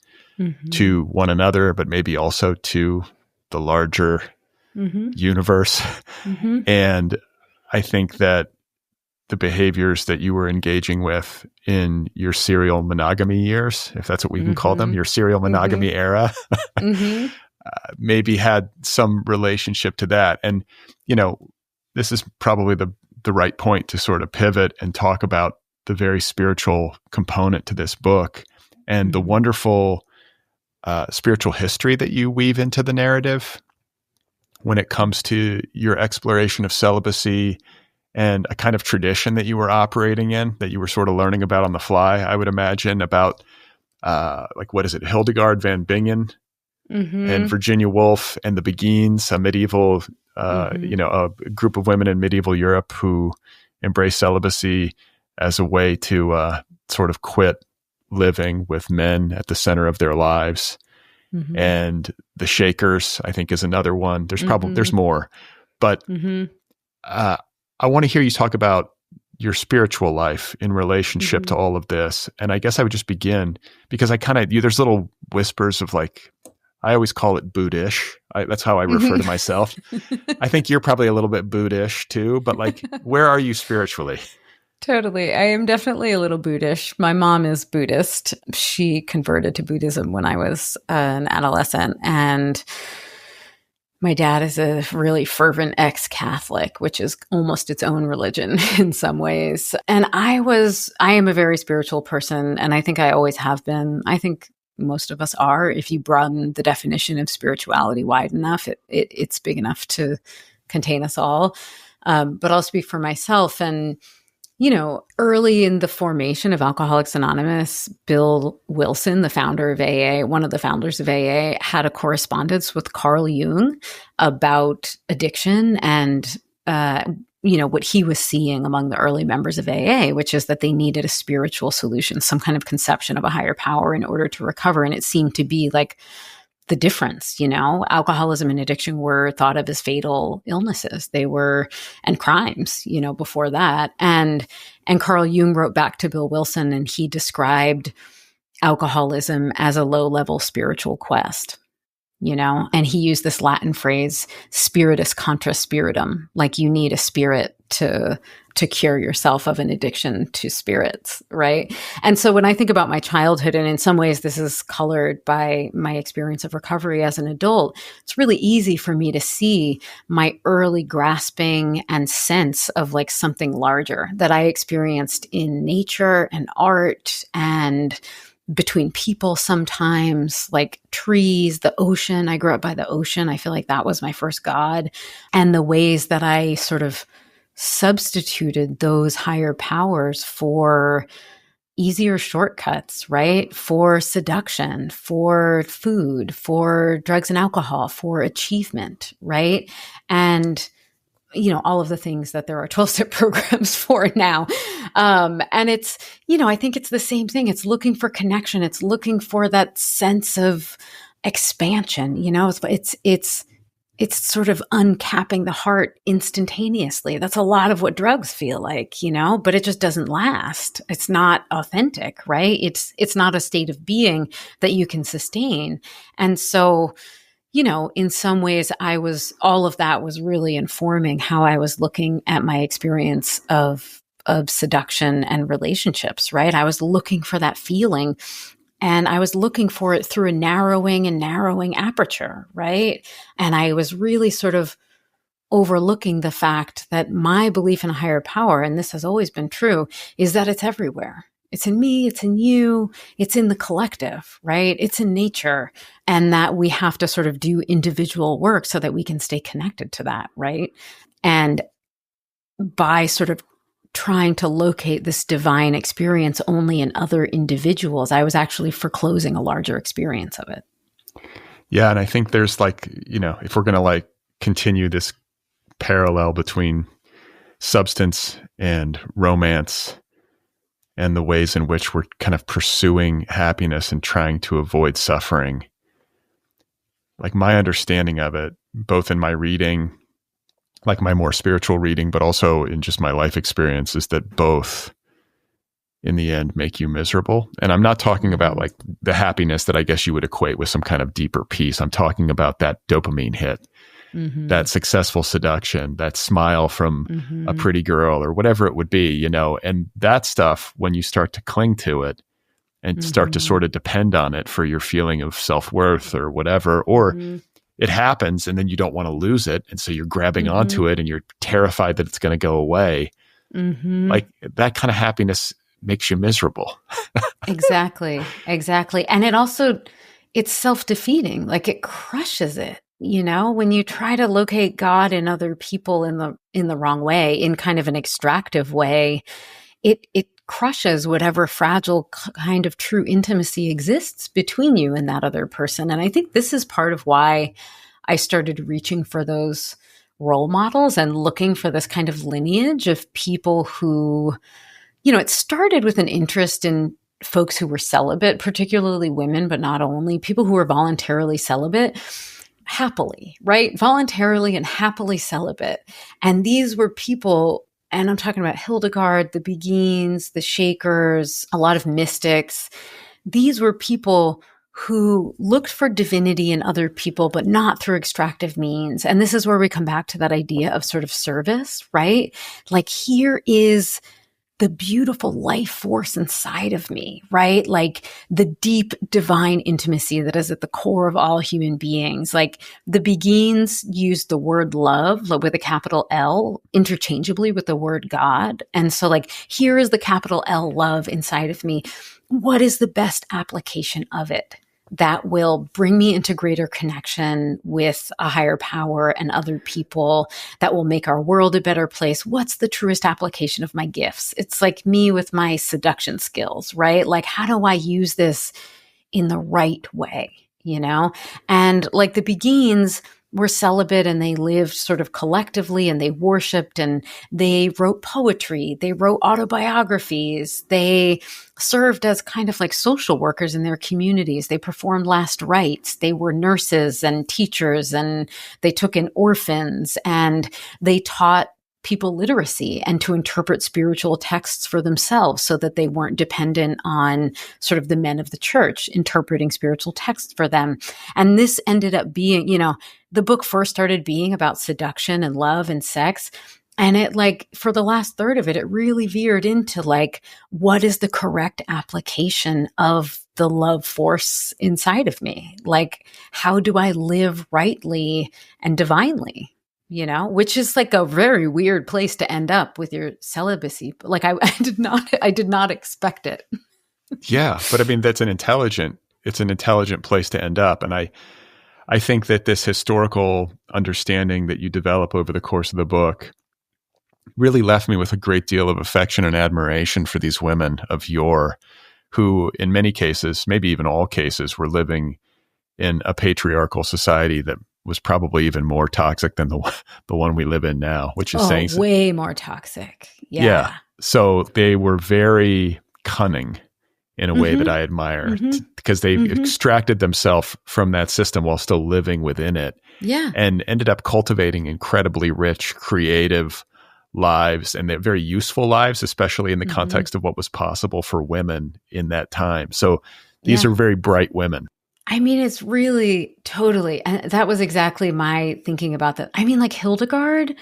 [SPEAKER 1] to one another, but maybe also to the larger universe. And I think that the behaviors that you were engaging with in your serial monogamy years, if that's what we can call them, your serial monogamy era, maybe had some relationship to that. And, you know, this is probably the right point to sort of pivot and talk about the very spiritual component to this book and the wonderful spiritual history that you weave into the narrative when it comes to your exploration of celibacy and a kind of tradition that you were operating in, that you were sort of learning about on the fly, I would imagine, about like, what is it, Hildegard von Bingen and Virginia Woolf and the Beguines, a medieval, you know, a group of women in medieval Europe who embraced celibacy as a way to sort of quit living with men at the center of their lives. And the Shakers, I think, is another one. There's probably, there's more, but I want to hear you talk about your spiritual life in relationship to all of this. And I guess I would just begin because I kind of, there's little whispers of like, I always call it Buddhish. That's how I refer to myself. I think you're probably a little bit Buddhish too, but like, where are you spiritually?
[SPEAKER 2] Totally. I am definitely a little Buddhist. My mom is Buddhist. She converted to Buddhism when I was an adolescent. And my dad is a really fervent ex-Catholic, which is almost its own religion in some ways. And I am a very spiritual person, and I think I always have been. I think most of us are. If you broaden the definition of spirituality wide enough, it's big enough to contain us all. But I'll speak for myself. And early in the formation of Alcoholics Anonymous, Bill Wilson, the founder of AA, one of the founders of AA, had a correspondence with Carl Jung about addiction and, what he was seeing among the early members of AA, which is that they needed a spiritual solution, some kind of conception of a higher power in order to recover. And it seemed to be like the difference, alcoholism and addiction were thought of as fatal illnesses. They were, and crimes, before that. And Carl Jung wrote back to Bill Wilson, and he described alcoholism as a low-level spiritual quest, and he used this Latin phrase, spiritus contra spiritum, like you need a spirit to cure yourself of an addiction to spirits, right? And so when I think about my childhood, and in some ways this is colored by my experience of recovery as an adult, it's really easy for me to see my early grasping and sense of like something larger that I experienced in nature and art and between people sometimes, like trees, the ocean. I grew up by the ocean. I feel like that was my first God. And the ways that I sort of substituted those higher powers for easier shortcuts, right? For seduction, for food, for drugs and alcohol, for achievement, right? And all of the things that there are 12-step programs for now. And it's, I think it's the same thing. It's looking for connection. It's looking for that sense of expansion. It's sort of uncapping the heart instantaneously. That's a lot of what drugs feel like, but it just doesn't last. It's not authentic, right? It's not a state of being that you can sustain. And so, in some ways all of that was really informing how I was looking at my experience of seduction and relationships, right? I was looking for that feeling, and I was looking for it through a narrowing aperture, right? And I was really sort of overlooking the fact that my belief in a higher power, and this has always been true, is that it's everywhere. It's in me, it's in you, it's in the collective, right? It's in nature, and that we have to sort of do individual work so that we can stay connected to that, right? And by sort of trying to locate this divine experience only in other individuals, I was actually foreclosing a larger experience of it.
[SPEAKER 1] Yeah, and I think there's if we're going to continue this parallel between substance and romance and the ways in which we're kind of pursuing happiness and trying to avoid suffering. Like my understanding of it, both in my reading, like my more spiritual reading, but also in just my life experience, is that both in the end make you miserable. And I'm not talking about the happiness that I guess you would equate with some kind of deeper peace. I'm talking about that dopamine hit, that successful seduction, that smile from a pretty girl or whatever it would be, and that stuff, when you start to cling to it and start to sort of depend on it for your feeling of self-worth or whatever, or it happens and then you don't want to lose it. And so you're grabbing onto it and you're terrified that it's going to go away. Like that kind of happiness makes you miserable. Exactly.
[SPEAKER 2] And it's self-defeating. Like it crushes it. When you try to locate God in other people in the wrong way, in kind of an extractive way, it crushes whatever fragile kind of true intimacy exists between you and that other person. And I think this is part of why I started reaching for those role models and looking for this kind of lineage of people who, it started with an interest in folks who were celibate, particularly women, but not only, people who were voluntarily celibate. Happily, right? Voluntarily and happily celibate. And these were people, and I'm talking about Hildegard, the Beguines, the Shakers, a lot of mystics. These were people who looked for divinity in other people, but not through extractive means. And this is where we come back to that idea of sort of service, right? Like here is the beautiful life force inside of me, right? Like the deep divine intimacy that is at the core of all human beings. Like the Beguines used the word love with a capital L interchangeably with the word God. And so like, here is the capital L love inside of me. What is the best application of it that will bring me into greater connection with a higher power and other people, that will make our world a better place? What's the truest application of my gifts? It's like me with my seduction skills, right? Like, how do I use this in the right way, you know? And like the Beguines were celibate and they lived sort of collectively and they worshiped and they wrote poetry, they wrote autobiographies, they served as kind of like social workers in their communities. They performed last rites, they were nurses and teachers, and they took in orphans, and they taught people literacy and to interpret spiritual texts for themselves so that they weren't dependent on sort of the men of the church interpreting spiritual texts for them. And this ended up being, you know, the book first started being about seduction and love and sex. And it like, for the last third of it, it really veered into like, what is the correct application of the love force inside of me? Like, how do I live rightly and divinely? You know, which is like a very weird place to end up with your celibacy. Like I did not expect it.
[SPEAKER 1] Yeah. But I mean, it's an intelligent place to end up. And I think that this historical understanding that you develop over the course of the book really left me with a great deal of affection and admiration for these women of yore, who in many cases, maybe even all cases, were living in a patriarchal society that was probably even more toxic than the one we live in now, which is saying
[SPEAKER 2] way more toxic. Yeah.
[SPEAKER 1] So they were very cunning in a way that I admire, because they extracted themselves from that system while still living within it.
[SPEAKER 2] Yeah.
[SPEAKER 1] And ended up cultivating incredibly rich, creative lives, and they're very useful lives, especially in the context of what was possible for women in that time. So these are very bright women.
[SPEAKER 2] I mean, it's really totally, and that was exactly my thinking about that. I mean, like Hildegard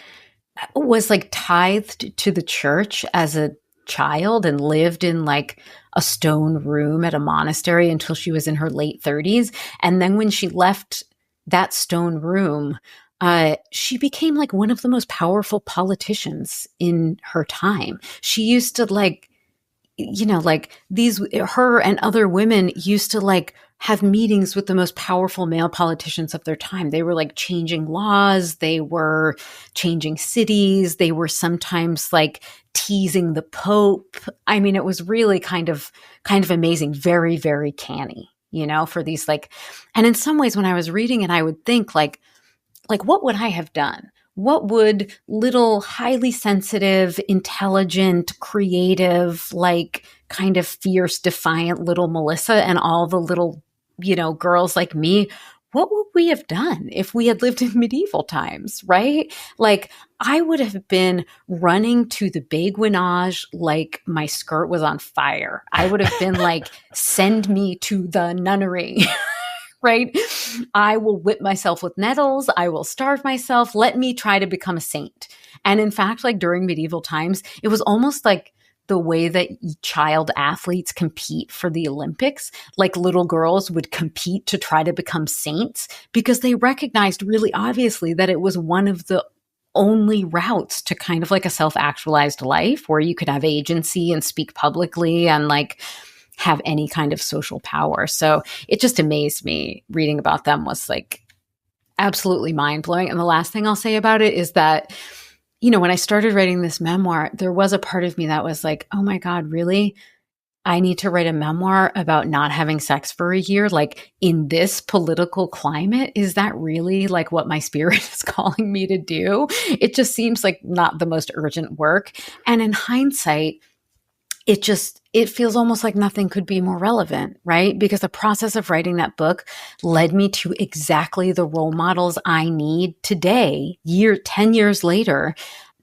[SPEAKER 2] was like tithed to the church as a child and lived in like a stone room at a monastery until she was in her late 30s. And then when she left that stone room, she became like one of the most powerful politicians in her time. She used to like, you know, like her and other women used to like have meetings with the most powerful male politicians of their time. They were like changing laws. They were changing cities. They were sometimes like teasing the Pope. I mean, it was really kind of amazing. Very, very canny, you know, for these like, and in some ways when I was reading it, I would think like, what would I have done? What would little highly sensitive, intelligent, creative, like kind of fierce, defiant little Melissa and all the little, you know, girls like me, what would we have done if we had lived in medieval times, right? Like I would have been running to the Beguinage like my skirt was on fire. I would have been like, send me to the nunnery. Right? I will whip myself with nettles. I will starve myself. Let me try to become a saint. And in fact, like during medieval times, it was almost like the way that child athletes compete for the Olympics, like little girls would compete to try to become saints because they recognized really obviously that it was one of the only routes to kind of like a self-actualized life where you could have agency and speak publicly and like have any kind of social power. So it just amazed me. Reading about them was like absolutely mind-blowing. And the last thing I'll say about it is that, you know, when I started writing this memoir, there was a part of me that was like, oh my God, really? I need to write a memoir about not having sex for a year? Like in this political climate, is that really like what my spirit is calling me to do? It just seems like not the most urgent work. And in hindsight, it feels almost like nothing could be more relevant, right? Because the process of writing that book led me to exactly the role models I need today, 10 years later,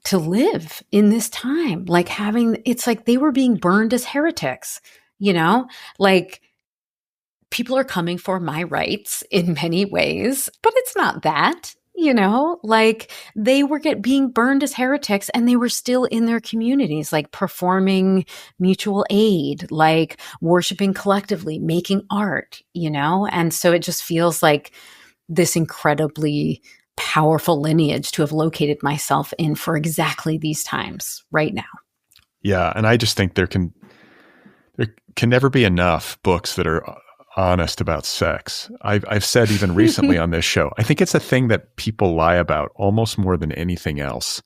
[SPEAKER 2] to live in this time. Like it's like they were being burned as heretics, you know? Like people are coming for my rights in many ways, but it's not that. like they were being burned as heretics and they were still in their communities, like performing mutual aid, like worshiping collectively, making art, and so it just feels like this incredibly powerful lineage to have located myself in for exactly these times right now.
[SPEAKER 1] Yeah. And I just think there can never be enough books that are honest about sex. I've said even recently on this show, I think it's a thing that people lie about almost more than anything else.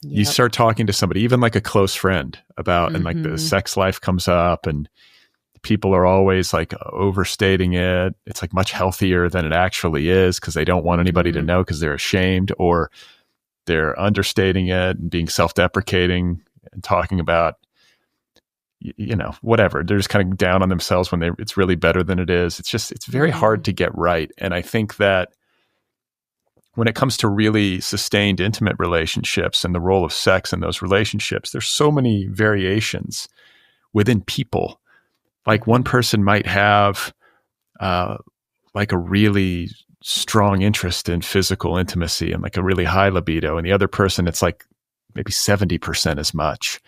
[SPEAKER 1] Yep. You start talking to somebody, even like a close friend about, and like the sex life comes up and people are always like overstating it. It's like much healthier than it actually is because they don't want anybody to know because they're ashamed, or they're understating it and being self-deprecating and talking about, whatever. They're just kind of down on themselves when it's really better than it is. It's very hard to get right. And I think that when it comes to really sustained intimate relationships and the role of sex in those relationships, there's so many variations within people. Like one person might have like a really strong interest in physical intimacy and like a really high libido. And the other person, it's like maybe 70% as much.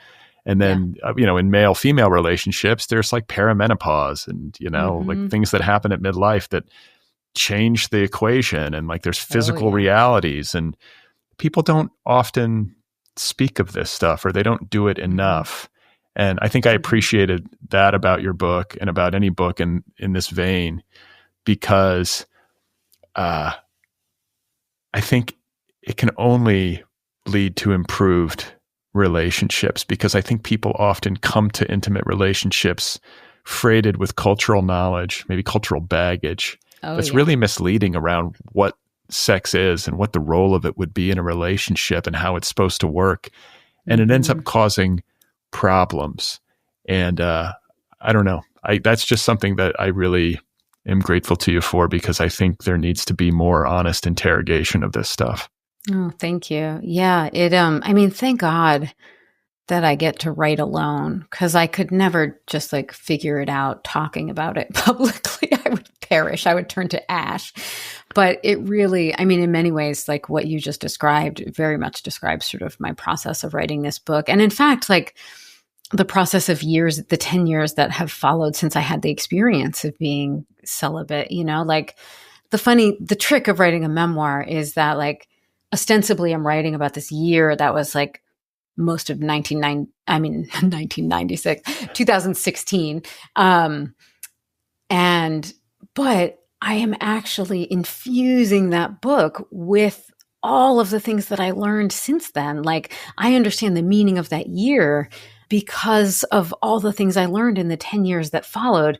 [SPEAKER 1] And then, in male-female relationships, there's like perimenopause and, like things that happen at midlife that change the equation. And like there's physical realities, and people don't often speak of this stuff, or they don't do it enough. And I think I appreciated that about your book and about any book in this vein, because I think it can only lead to improved relationships, because I think people often come to intimate relationships freighted with cultural knowledge, maybe cultural baggage, that's really misleading around what sex is and what the role of it would be in a relationship and how it's supposed to work. And it ends up causing problems. And I don't know. That's just something that I really am grateful to you for, because I think there needs to be more honest interrogation of this stuff.
[SPEAKER 2] Oh, thank you. Yeah, thank God that I get to write alone, because I could never just like figure it out talking about it publicly. I would perish. I would turn to ash. But it really, in many ways, like what you just described very much describes sort of my process of writing this book. And in fact, like the process of years, the 10 years that have followed since I had the experience of being celibate, like the trick of writing a memoir is that like, ostensibly, I'm writing about this year that was like most of 1996, 2016. But I am actually infusing that book with all of the things that I learned since then. Like I understand the meaning of that year because of all the things I learned in the 10 years that followed,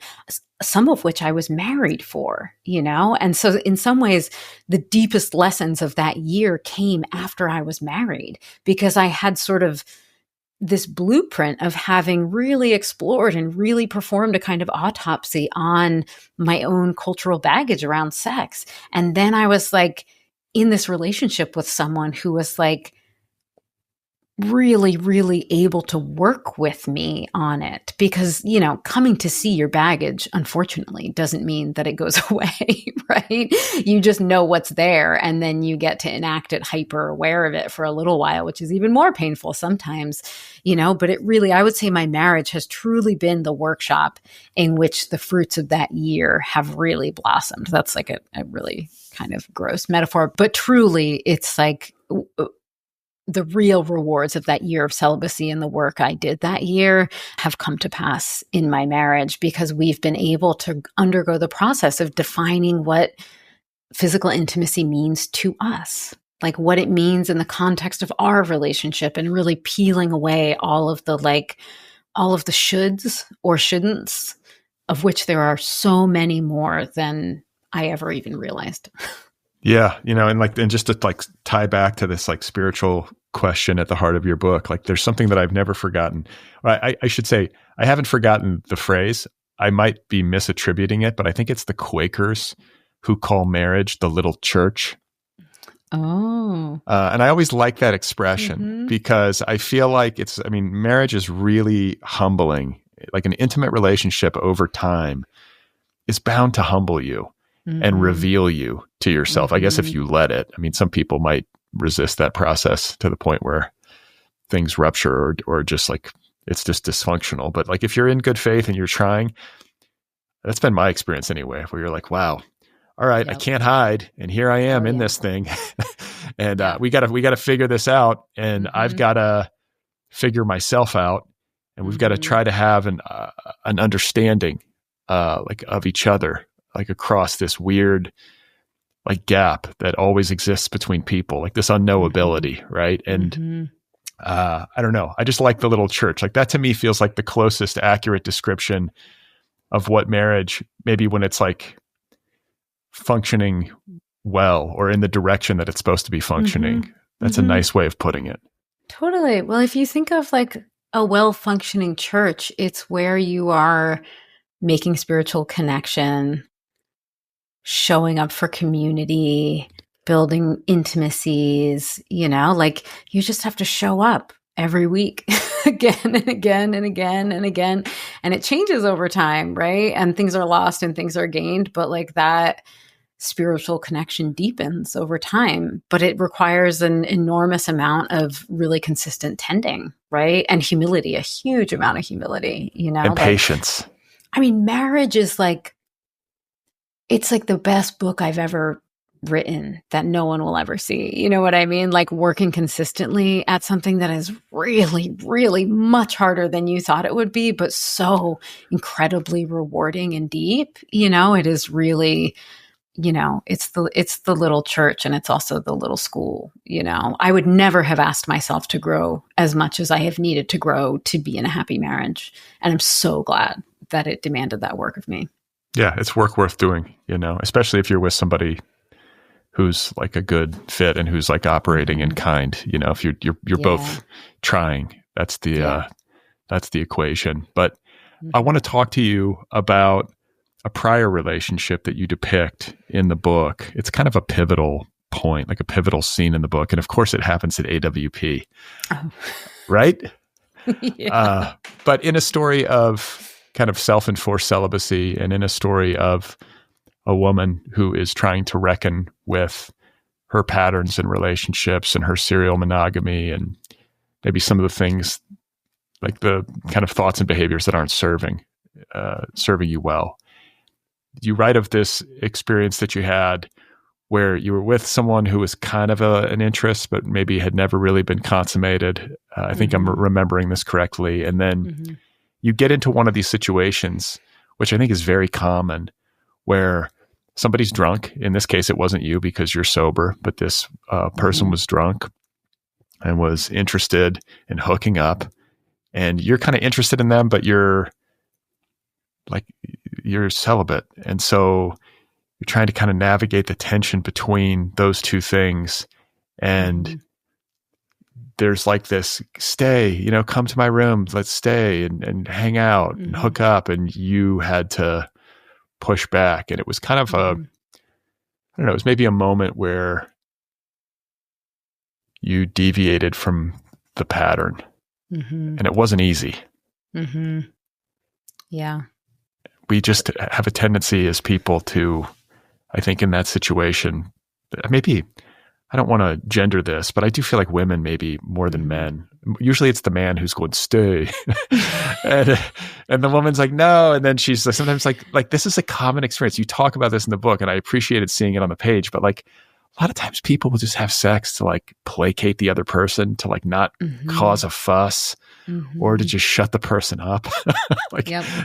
[SPEAKER 2] some of which I was married for, And so in some ways, the deepest lessons of that year came after I was married, because I had sort of this blueprint of having really explored and really performed a kind of autopsy on my own cultural baggage around sex. And then I was like in this relationship with someone who was like, really, really able to work with me on it, because, coming to see your baggage, unfortunately, doesn't mean that it goes away, right? You just know what's there, and then you get to enact it hyper aware of it for a little while, which is even more painful sometimes, but it really, I would say my marriage has truly been the workshop in which the fruits of that year have really blossomed. That's like a really kind of gross metaphor, but truly it's like the real rewards of that year of celibacy and the work I did that year have come to pass in my marriage, because we've been able to undergo the process of defining what physical intimacy means to us, like what it means in the context of our relationship, and really peeling away all of the shoulds or shouldn'ts, of which there are so many more than I ever even realized.
[SPEAKER 1] Yeah. And just to like tie back to this like spiritual question at the heart of your book, like there's something that I've never forgotten. I should say, I haven't forgotten the phrase. I might be misattributing it, but I think it's the Quakers who call marriage the little church.
[SPEAKER 2] Oh.
[SPEAKER 1] And I always like that expression because I feel like marriage is really humbling. Like an intimate relationship over time is bound to humble you. and reveal you to yourself. I guess if you let it. I mean, some people might resist that process to the point where things rupture or just like it's just dysfunctional. But like if you're in good faith and you're trying, that's been my experience anyway, where you're like, wow, all right, I can't hide. And here I am in this thing. And we gotta figure this out. And I've got to figure myself out. And we've got to try to have an understanding like of each other, like across this weird like gap that always exists between people, like this unknowability, right? And I don't know. I just like the little church. Like that to me feels like the closest accurate description of what marriage, maybe when it's like functioning well or in the direction that it's supposed to be functioning. That's a nice way of putting it.
[SPEAKER 2] Totally. Well, if you think of like a well-functioning church, it's where you are making spiritual connection, showing up for community, building intimacies, like you just have to show up every week again and again and again and again. And it changes over time, right? And things are lost and things are gained, but like that spiritual connection deepens over time, but it requires an enormous amount of really consistent tending, right? And humility, a huge amount of humility,
[SPEAKER 1] and patience.
[SPEAKER 2] I mean, marriage is like, it's like the best book I've ever written that no one will ever see. You know what I mean? Like working consistently at something that is really, really much harder than you thought it would be, but so incredibly rewarding and deep. It is really, it's the little church and it's also the little school. I would never have asked myself to grow as much as I have needed to grow to be in a happy marriage. And I'm so glad that it demanded that work of me.
[SPEAKER 1] Yeah, it's work worth doing, especially if you're with somebody who's like a good fit and who's like operating in kind, if you're both trying, that's the equation. But I want to talk to you about a prior relationship that you depict in the book. It's kind of a pivotal point, like a pivotal scene in the book. And of course it happens at AWP, right? But in a story of kind of self-enforced celibacy and in a story of a woman who is trying to reckon with her patterns and relationships and her serial monogamy and maybe some of the things like the kind of thoughts and behaviors that aren't serving you well. You write of this experience that you had where you were with someone who was kind of an interest, but maybe had never really been consummated. I think I'm remembering this correctly. And then you get into one of these situations, which I think is very common, where somebody's drunk. In this case, it wasn't you because you're sober, but this person was drunk and was interested in hooking up. And you're kind of interested in them, but you're celibate. And so you're trying to kind of navigate the tension between those two things. And there's like this, stay, come to my room, let's stay and hang out and hook up. And you had to push back. And it was kind of I don't know, it was maybe a moment where you deviated from the pattern and it wasn't easy.
[SPEAKER 2] Yeah.
[SPEAKER 1] We just have a tendency as people to, I think in that situation, maybe, I don't want to gender this, but I do feel like women maybe more than men. Usually it's the man who's going, stay. and the woman's like, no. And then she's like, sometimes like this is a common experience. You talk about this in the book and I appreciated seeing it on the page, but like a lot of times people will just have sex to like placate the other person, to like not cause a fuss or to just shut the person up.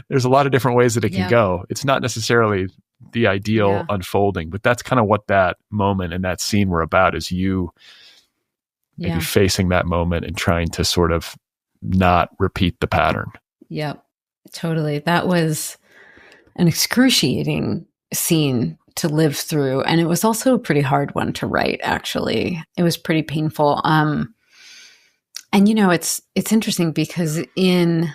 [SPEAKER 1] There's a lot of different ways that it can go. It's not necessarily the ideal unfolding, but that's kind of what that moment and that scene were about, is you maybe facing that moment and trying to sort of not repeat the pattern.
[SPEAKER 2] Yep, totally. That was an excruciating scene to live through. And it was also a pretty hard one to write, actually. It was pretty painful. And it's interesting because in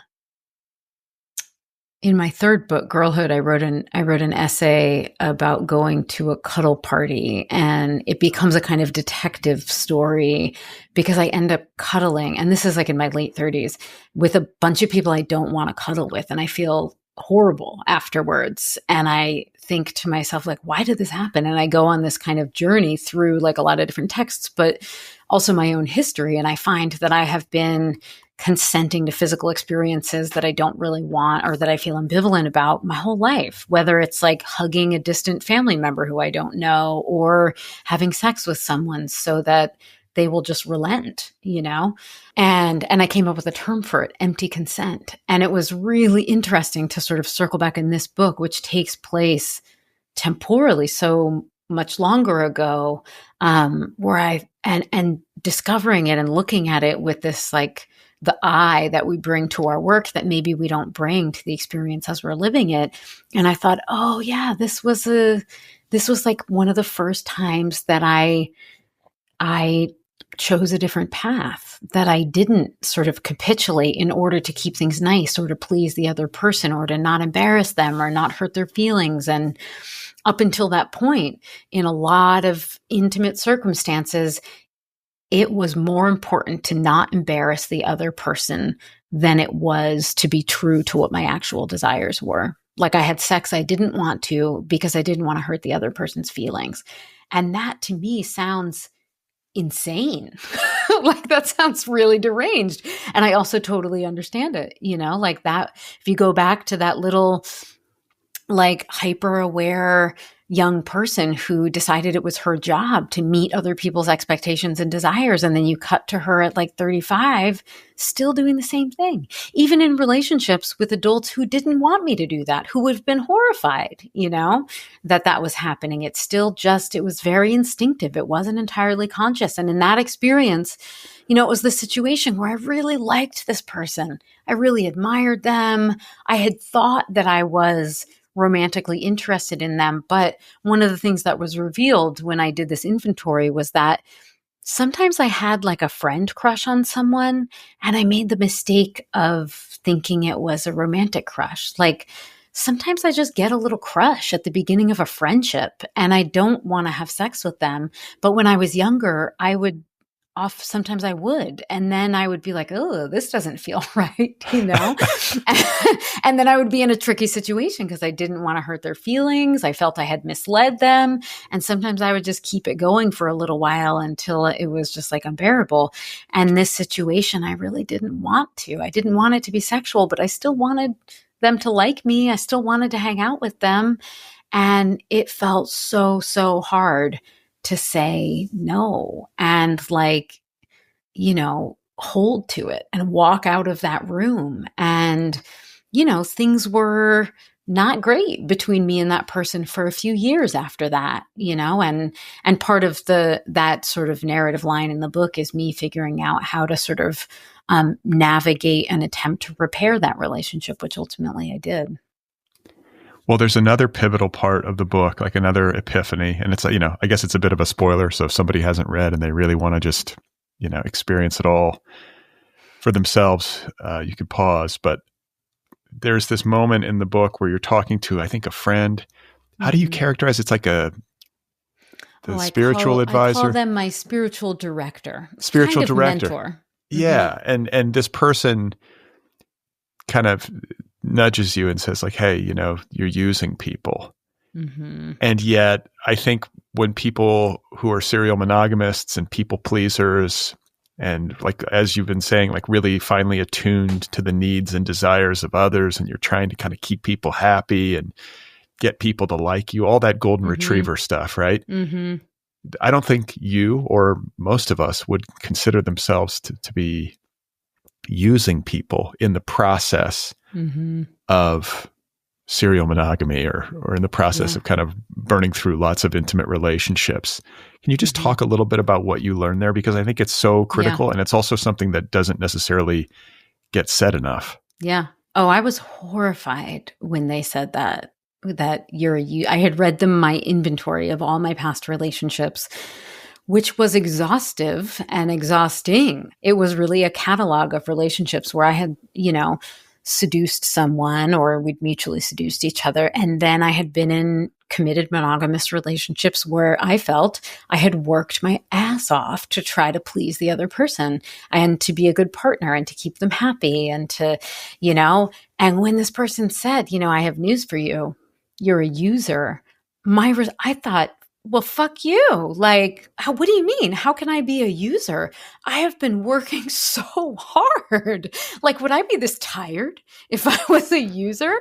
[SPEAKER 2] my third book, Girlhood, I wrote an essay about going to a cuddle party, and it becomes a kind of detective story because I end up cuddling, and this is like in my late 30s, with a bunch of people I don't want to cuddle with. And I feel horrible afterwards. And I think to myself, like, why did this happen? And I go on this kind of journey through like a lot of different texts, but also my own history. And I find that I have been consenting to physical experiences that I don't really want or that I feel ambivalent about my whole life, whether it's like hugging a distant family member who I don't know or having sex with someone so that they will just relent, And I came up with a term for it, empty consent. And it was really interesting to sort of circle back in this book, which takes place temporally so much longer ago, where and discovering it and looking at it with this like the eye that we bring to our work that maybe we don't bring to the experience as we're living it. And I thought, oh yeah, this was like one of the first times that I chose a different path, that I didn't sort of capitulate in order to keep things nice or to please the other person or to not embarrass them or not hurt their feelings. And up until that point, in a lot of intimate circumstances, it was more important to not embarrass the other person than it was to be true to what my actual desires were. Like I had sex I didn't want to because I didn't want to hurt the other person's feelings. And that to me sounds insane. Like that sounds really deranged. And I also totally understand it, like that. If you go back to that little like hyper aware young person who decided it was her job to meet other people's expectations and desires. And then you cut to her at like 35, still doing the same thing, even in relationships with adults who didn't want me to do that, who would have been horrified, that was happening. It was very instinctive. It wasn't entirely conscious. And in that experience, it was the situation where I really liked this person. I really admired them. I had thought that I was romantically interested in them. But one of the things that was revealed when I did this inventory was that sometimes I had like a friend crush on someone and I made the mistake of thinking it was a romantic crush. Like sometimes I just get a little crush at the beginning of a friendship and I don't want to have sex with them. But when I was younger, sometimes I would. And then I would be like, oh, this doesn't feel right, And then I would be in a tricky situation because I didn't want to hurt their feelings. I felt I had misled them. And sometimes I would just keep it going for a little while until it was just like unbearable. And this situation, I really didn't want to. I didn't want it to be sexual, but I still wanted them to like me. I still wanted to hang out with them. And it felt so, so hard to say no and hold to it and walk out of that room. And, things were not great between me and that person for a few years after that, and part of that sort of narrative line in the book is me figuring out how to sort of navigate and attempt to repair that relationship, which ultimately I did.
[SPEAKER 1] Well, there's another pivotal part of the book, like another epiphany. And it's, I guess it's a bit of a spoiler. So if somebody hasn't read and they really want to just, experience it all for themselves, you could pause. But there's this moment in the book where you're talking to, I think, a friend. How do you characterize it? It's like the spiritual advisor.
[SPEAKER 2] I call them my spiritual director.
[SPEAKER 1] Spiritual director.
[SPEAKER 2] Mentor.
[SPEAKER 1] Yeah. Mm-hmm. And this person kind of nudges you and says like, hey, you're using people. Mm-hmm. And yet I think when people who are serial monogamists and people pleasers and like, as you've been saying, like really finely attuned to the needs and desires of others, and you're trying to kind of keep people happy and get people to like you, all that golden retriever stuff, right? Mm-hmm. I don't think you or most of us would consider themselves to be using people in the process of serial monogamy or in the process of kind of burning through lots of intimate relationships. Can you just talk a little bit about what you learned there? Because I think it's so critical and it's also something that doesn't necessarily get said enough.
[SPEAKER 2] Yeah. Oh, I was horrified when they said that I had read them my inventory of all my past relationships, which was exhaustive and exhausting. It was really a catalog of relationships where I had, seduced someone or we'd mutually seduced each other. And then I had been in committed monogamous relationships where I felt I had worked my ass off to try to please the other person and to be a good partner and to keep them happy and to, and when this person said, I have news for you, you're a user, I thought, well, fuck you. Like, what do you mean? How can I be a user? I have been working so hard. Like, would I be this tired if I was a user?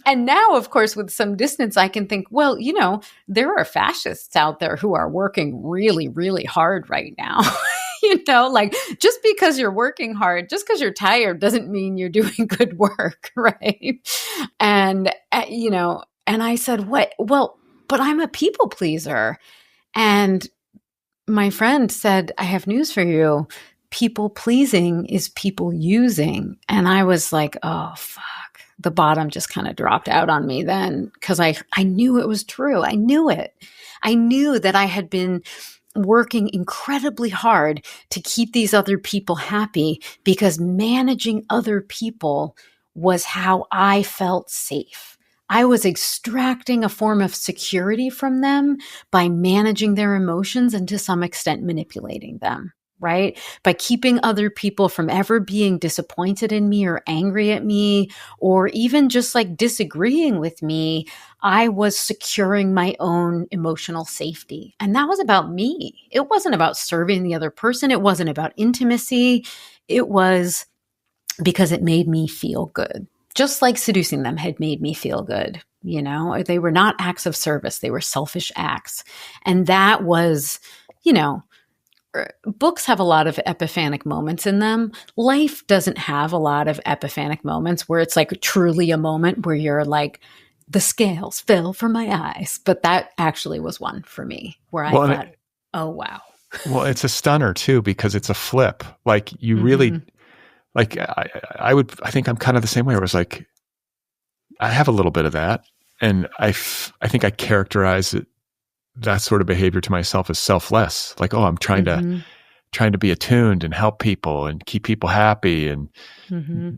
[SPEAKER 2] And now, of course, with some distance, I can think, well, there are fascists out there who are working really, really hard right now. Like just because you're working hard, just because you're tired doesn't mean you're doing good work. Right. And, and I said, what? Well, but I'm a people pleaser. And my friend said, I have news for you. People pleasing is people using. And I was like, oh, fuck. The bottom just kind of dropped out on me then because I knew it was true. I knew it. I knew that I had been working incredibly hard to keep these other people happy because managing other people was how I felt safe. I was extracting a form of security from them by managing their emotions and to some extent manipulating them, right? By keeping other people from ever being disappointed in me or angry at me or even just like disagreeing with me, I was securing my own emotional safety. And that was about me. It wasn't about serving the other person. It wasn't about intimacy. It was because it made me feel good. Just like seducing them had made me feel good. They were not acts of service. They were selfish acts. And that was, books have a lot of epiphanic moments in them. Life doesn't have a lot of epiphanic moments where it's like truly a moment where you're like, the scales fell from my eyes. But that actually was one for me where I thought, oh, wow.
[SPEAKER 1] Well, it's a stunner too, because it's a flip. Like you really... Like I think I'm kind of the same way. Where it was like, I have a little bit of that, and I think I characterize that sort of behavior to myself as selfless. Like, oh, I'm trying to be attuned and help people and keep people happy and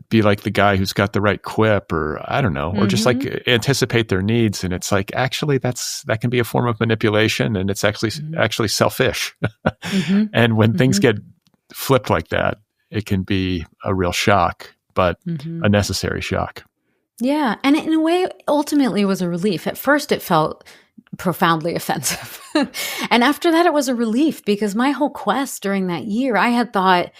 [SPEAKER 1] be like the guy who's got the right quip, or I don't know, or just like anticipate their needs. And it's like, actually, that can be a form of manipulation, and it's actually selfish. And when things get flipped like that, it can be a real shock, but a necessary shock.
[SPEAKER 2] Yeah. And in a way, ultimately, it was a relief. At first, it felt profoundly offensive. And after that, it was a relief because my whole quest during that year, I had thought,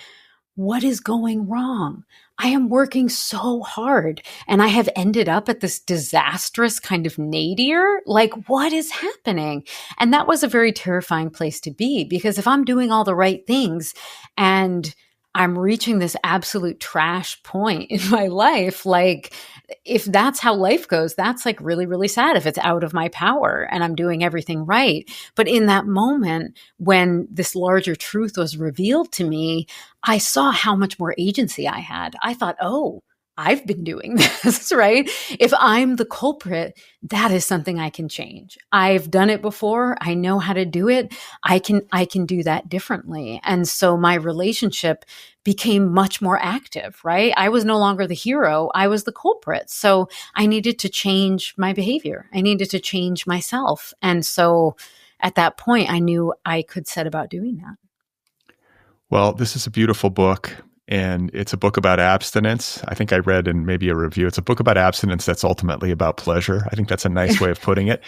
[SPEAKER 2] what is going wrong? I am working so hard and I have ended up at this disastrous kind of nadir. Like, what is happening? And that was a very terrifying place to be because if I'm doing all the right things and I'm reaching this absolute trash point in my life, like if that's how life goes, that's like really, really sad if it's out of my power and I'm doing everything right. But in that moment, when this larger truth was revealed to me, I saw how much more agency I had. I thought, oh, I've been doing this, right? If I'm the culprit, that is something I can change. I've done it before. I know how to do it. I can do that differently. And so my relationship became much more active, right? I was no longer the hero. I was the culprit. So I needed to change my behavior. I needed to change myself. And so at that point, I knew I could set about doing that.
[SPEAKER 1] Well, this is a beautiful book. And it's a book about abstinence. I think I read in maybe a review. It's a book about abstinence that's ultimately about pleasure. I think that's a nice way of putting it.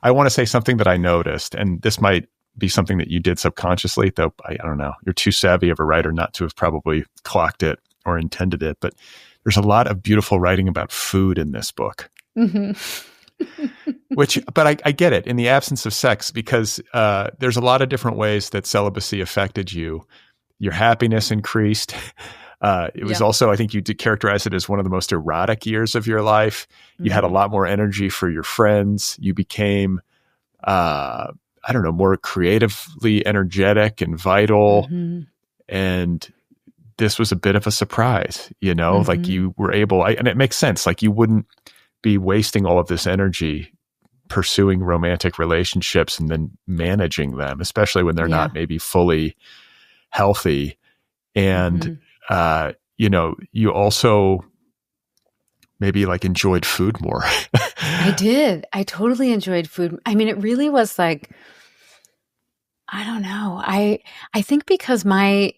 [SPEAKER 1] I want to say something that I noticed, and this might be something that you did subconsciously, though I don't know. You're too savvy of a writer not to have probably clocked it or intended it. But there's a lot of beautiful writing about food in this book. But I get it in the absence of sex because there's a lot of different ways that celibacy affected you. Your happiness increased. It was also, I think you did characterize it as one of the most erotic years of your life. You had a lot more energy for your friends. You became, more creatively energetic and vital. And this was a bit of a surprise, like you were able, and it makes sense. Like you wouldn't be wasting all of this energy pursuing romantic relationships and then managing them, especially when they're not maybe fully healthy. And, you also maybe like enjoyed food more.
[SPEAKER 2] I did. I totally enjoyed food. I mean, it really was like, I don't know. I think because my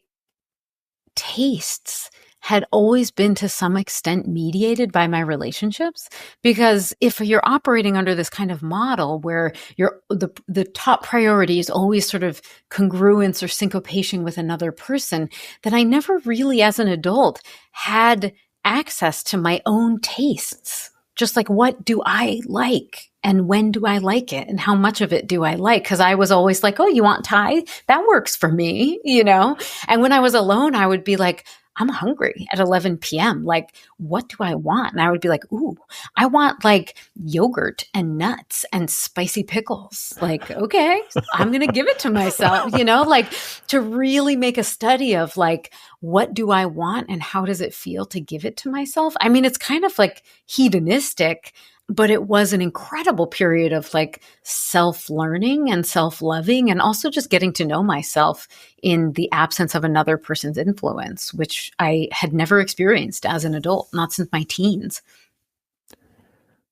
[SPEAKER 2] tastes had always been to some extent mediated by my relationships. Because if you're operating under this kind of model where the top priority is always sort of congruence or syncopation with another person, then I never really, as an adult, had access to my own tastes. Just like, what do I like? And when do I like it? And how much of it do I like? Because I was always like, oh, you want Thai? That works for me, you know? And when I was alone, I would be like, I'm hungry at 11 p.m. Like, what do I want? And I would be like, ooh, I want like yogurt and nuts and spicy pickles. Like, okay, I'm going to give it to myself, you know, like to really make a study of like, what do I want and how does it feel to give it to myself? I mean, it's kind of like hedonistic, but it was an incredible period of like self-learning and self-loving and also just getting to know myself in the absence of another person's influence, which I had never experienced as an adult, not since my teens.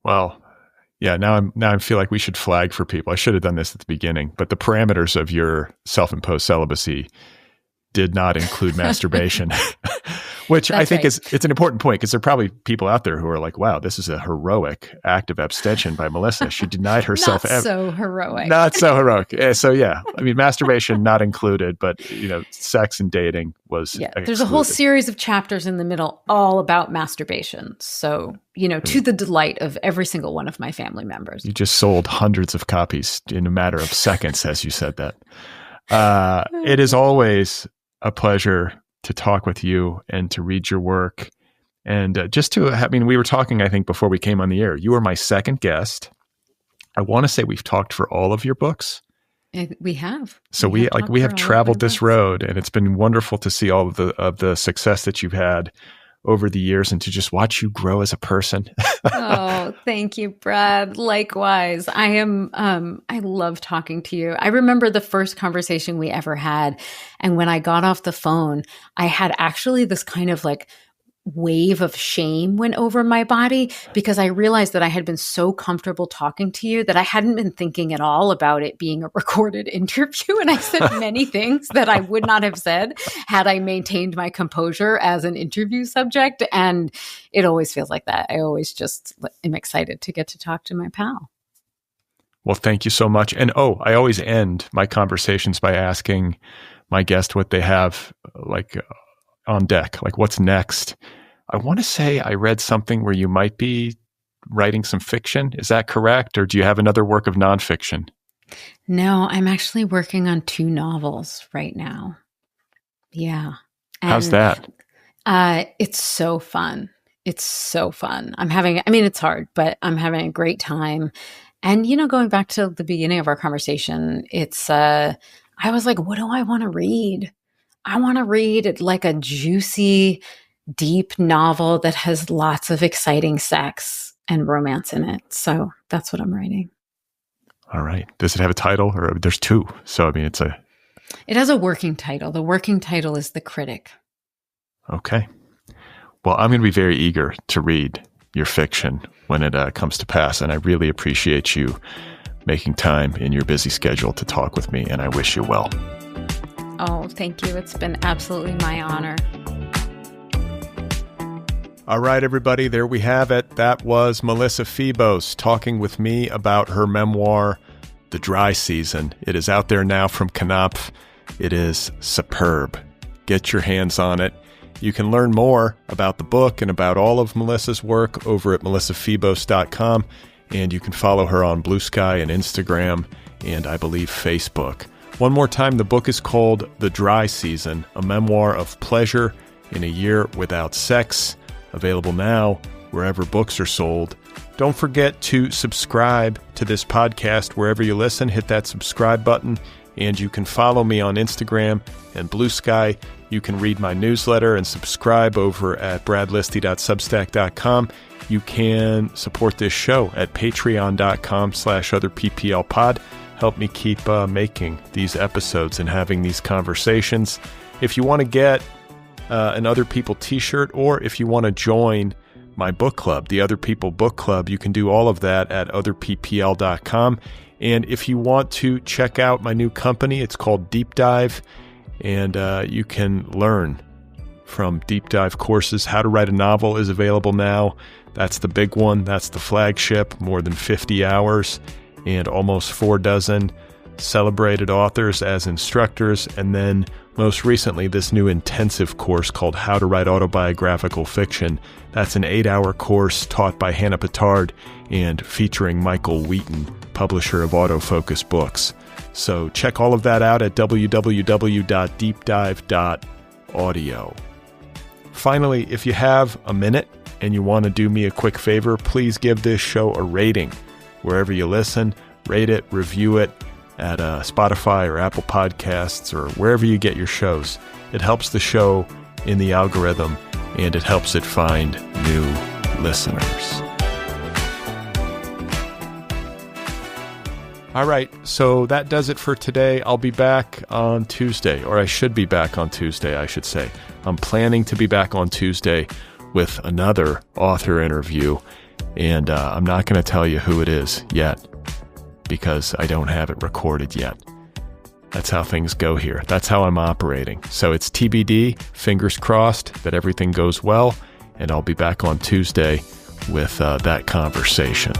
[SPEAKER 1] Well, yeah, now I feel like we should flag for people. I should have done this at the beginning, but the parameters of your self-imposed celibacy did not include masturbation, which that's I think right. It's an important point because there are probably people out there who are like, wow, this is a heroic act of abstention by Melissa. She denied herself.
[SPEAKER 2] Not so heroic.
[SPEAKER 1] Not so heroic. So yeah, I mean, masturbation not included, but you know, sex and dating was excluded.
[SPEAKER 2] There's a whole series of chapters in the middle all about masturbation. So, you know, to the delight of every single one of my family members.
[SPEAKER 1] You just sold hundreds of copies in a matter of seconds as you said that. It is always a pleasure to talk with you and to read your work. And we were talking, I think, before we came on the air. You were my second guest. I want to say we've talked for all of your books.
[SPEAKER 2] We have.
[SPEAKER 1] So we have traveled this road, and it's been wonderful to see all of the success that you've had over the years and to just watch you grow as a person.
[SPEAKER 2] Oh, thank you, Brad. Likewise. I love talking to you. I remember the first conversation we ever had. And when I got off the phone, I had actually this kind of like wave of shame went over my body because I realized that I had been so comfortable talking to you that I hadn't been thinking at all about it being a recorded interview. And I said many things that I would not have said had I maintained my composure as an interview subject. And it always feels like that. I always just am excited to get to talk to my pal.
[SPEAKER 1] Well, thank you so much. And I always end my conversations by asking my guest what they have like on deck, like what's next. I want to say I read something where you might be writing some fiction. Is that correct? Or do you have another work of nonfiction?
[SPEAKER 2] No, I'm actually working on 2 novels right now. Yeah. And
[SPEAKER 1] how's that?
[SPEAKER 2] It's so fun. It's so fun. It's hard, but I'm having a great time. And, you know, going back to the beginning of our conversation, I was like, what do I want to read? I want to read like a juicy, deep novel that has lots of exciting sex and romance in it. So that's what I'm writing.
[SPEAKER 1] All right. Does it have a title? Or there's 2. So, I mean, it
[SPEAKER 2] has a working title. The working title is The Critic.
[SPEAKER 1] Okay. Well, I'm going to be very eager to read your fiction when it comes to pass. And I really appreciate you making time in your busy schedule to talk with me. And I wish you well.
[SPEAKER 2] Oh, thank you. It's been absolutely my honor.
[SPEAKER 1] All right, everybody, there we have it. That was Melissa Febos talking with me about her memoir, The Dry Season. It is out there now from Knopf. It is superb. Get your hands on it. You can learn more about the book and about all of Melissa's work over at melissafebos.com, and you can follow her on Blue Sky and Instagram and I believe Facebook. One more time, the book is called The Dry Season, a memoir of pleasure in a year without sex. Available now wherever books are sold. Don't forget to subscribe to this podcast wherever you listen. Hit that subscribe button, and you can follow me on Instagram and Blue Sky. You can read my newsletter and subscribe over at bradlisti.substack.com. You can support this show at patreon.com/otherpplpod. Help me keep making these episodes and having these conversations. If you want to get an Other People t-shirt, or if you want to join my book club, the Otherppl book club. You can do all of that at otherppl.com. And if you want to check out my new company, it's called Deep Dive, and you can learn from deep dive courses. How to Write a Novel is available now. That's the big one. That's the flagship. More than 50 hours and almost 46 celebrated authors as instructors. And then most recently, this new intensive course called How to Write Autobiographical Fiction. That's an 8-hour course taught by Hannah Pittard and featuring Michael Wheaton, publisher of Autofocus Books. So check all of that out at www.deepdive.audio. Finally, if you have a minute and you want to do me a quick favor, please give this show a rating. Wherever you listen, rate it, review it at Spotify or Apple Podcasts or wherever you get your shows. It helps the show in the algorithm and it helps it find new listeners. All right, so that does it for today. I'll be back on Tuesday, or I should be back on Tuesday, I should say. I'm planning to be back on Tuesday with another author interview, and I'm not going to tell you who it is yet because I don't have it recorded yet. That's how things go here. That's how I'm operating. So it's TBD, fingers crossed that everything goes well, and I'll be back on Tuesday with that conversation.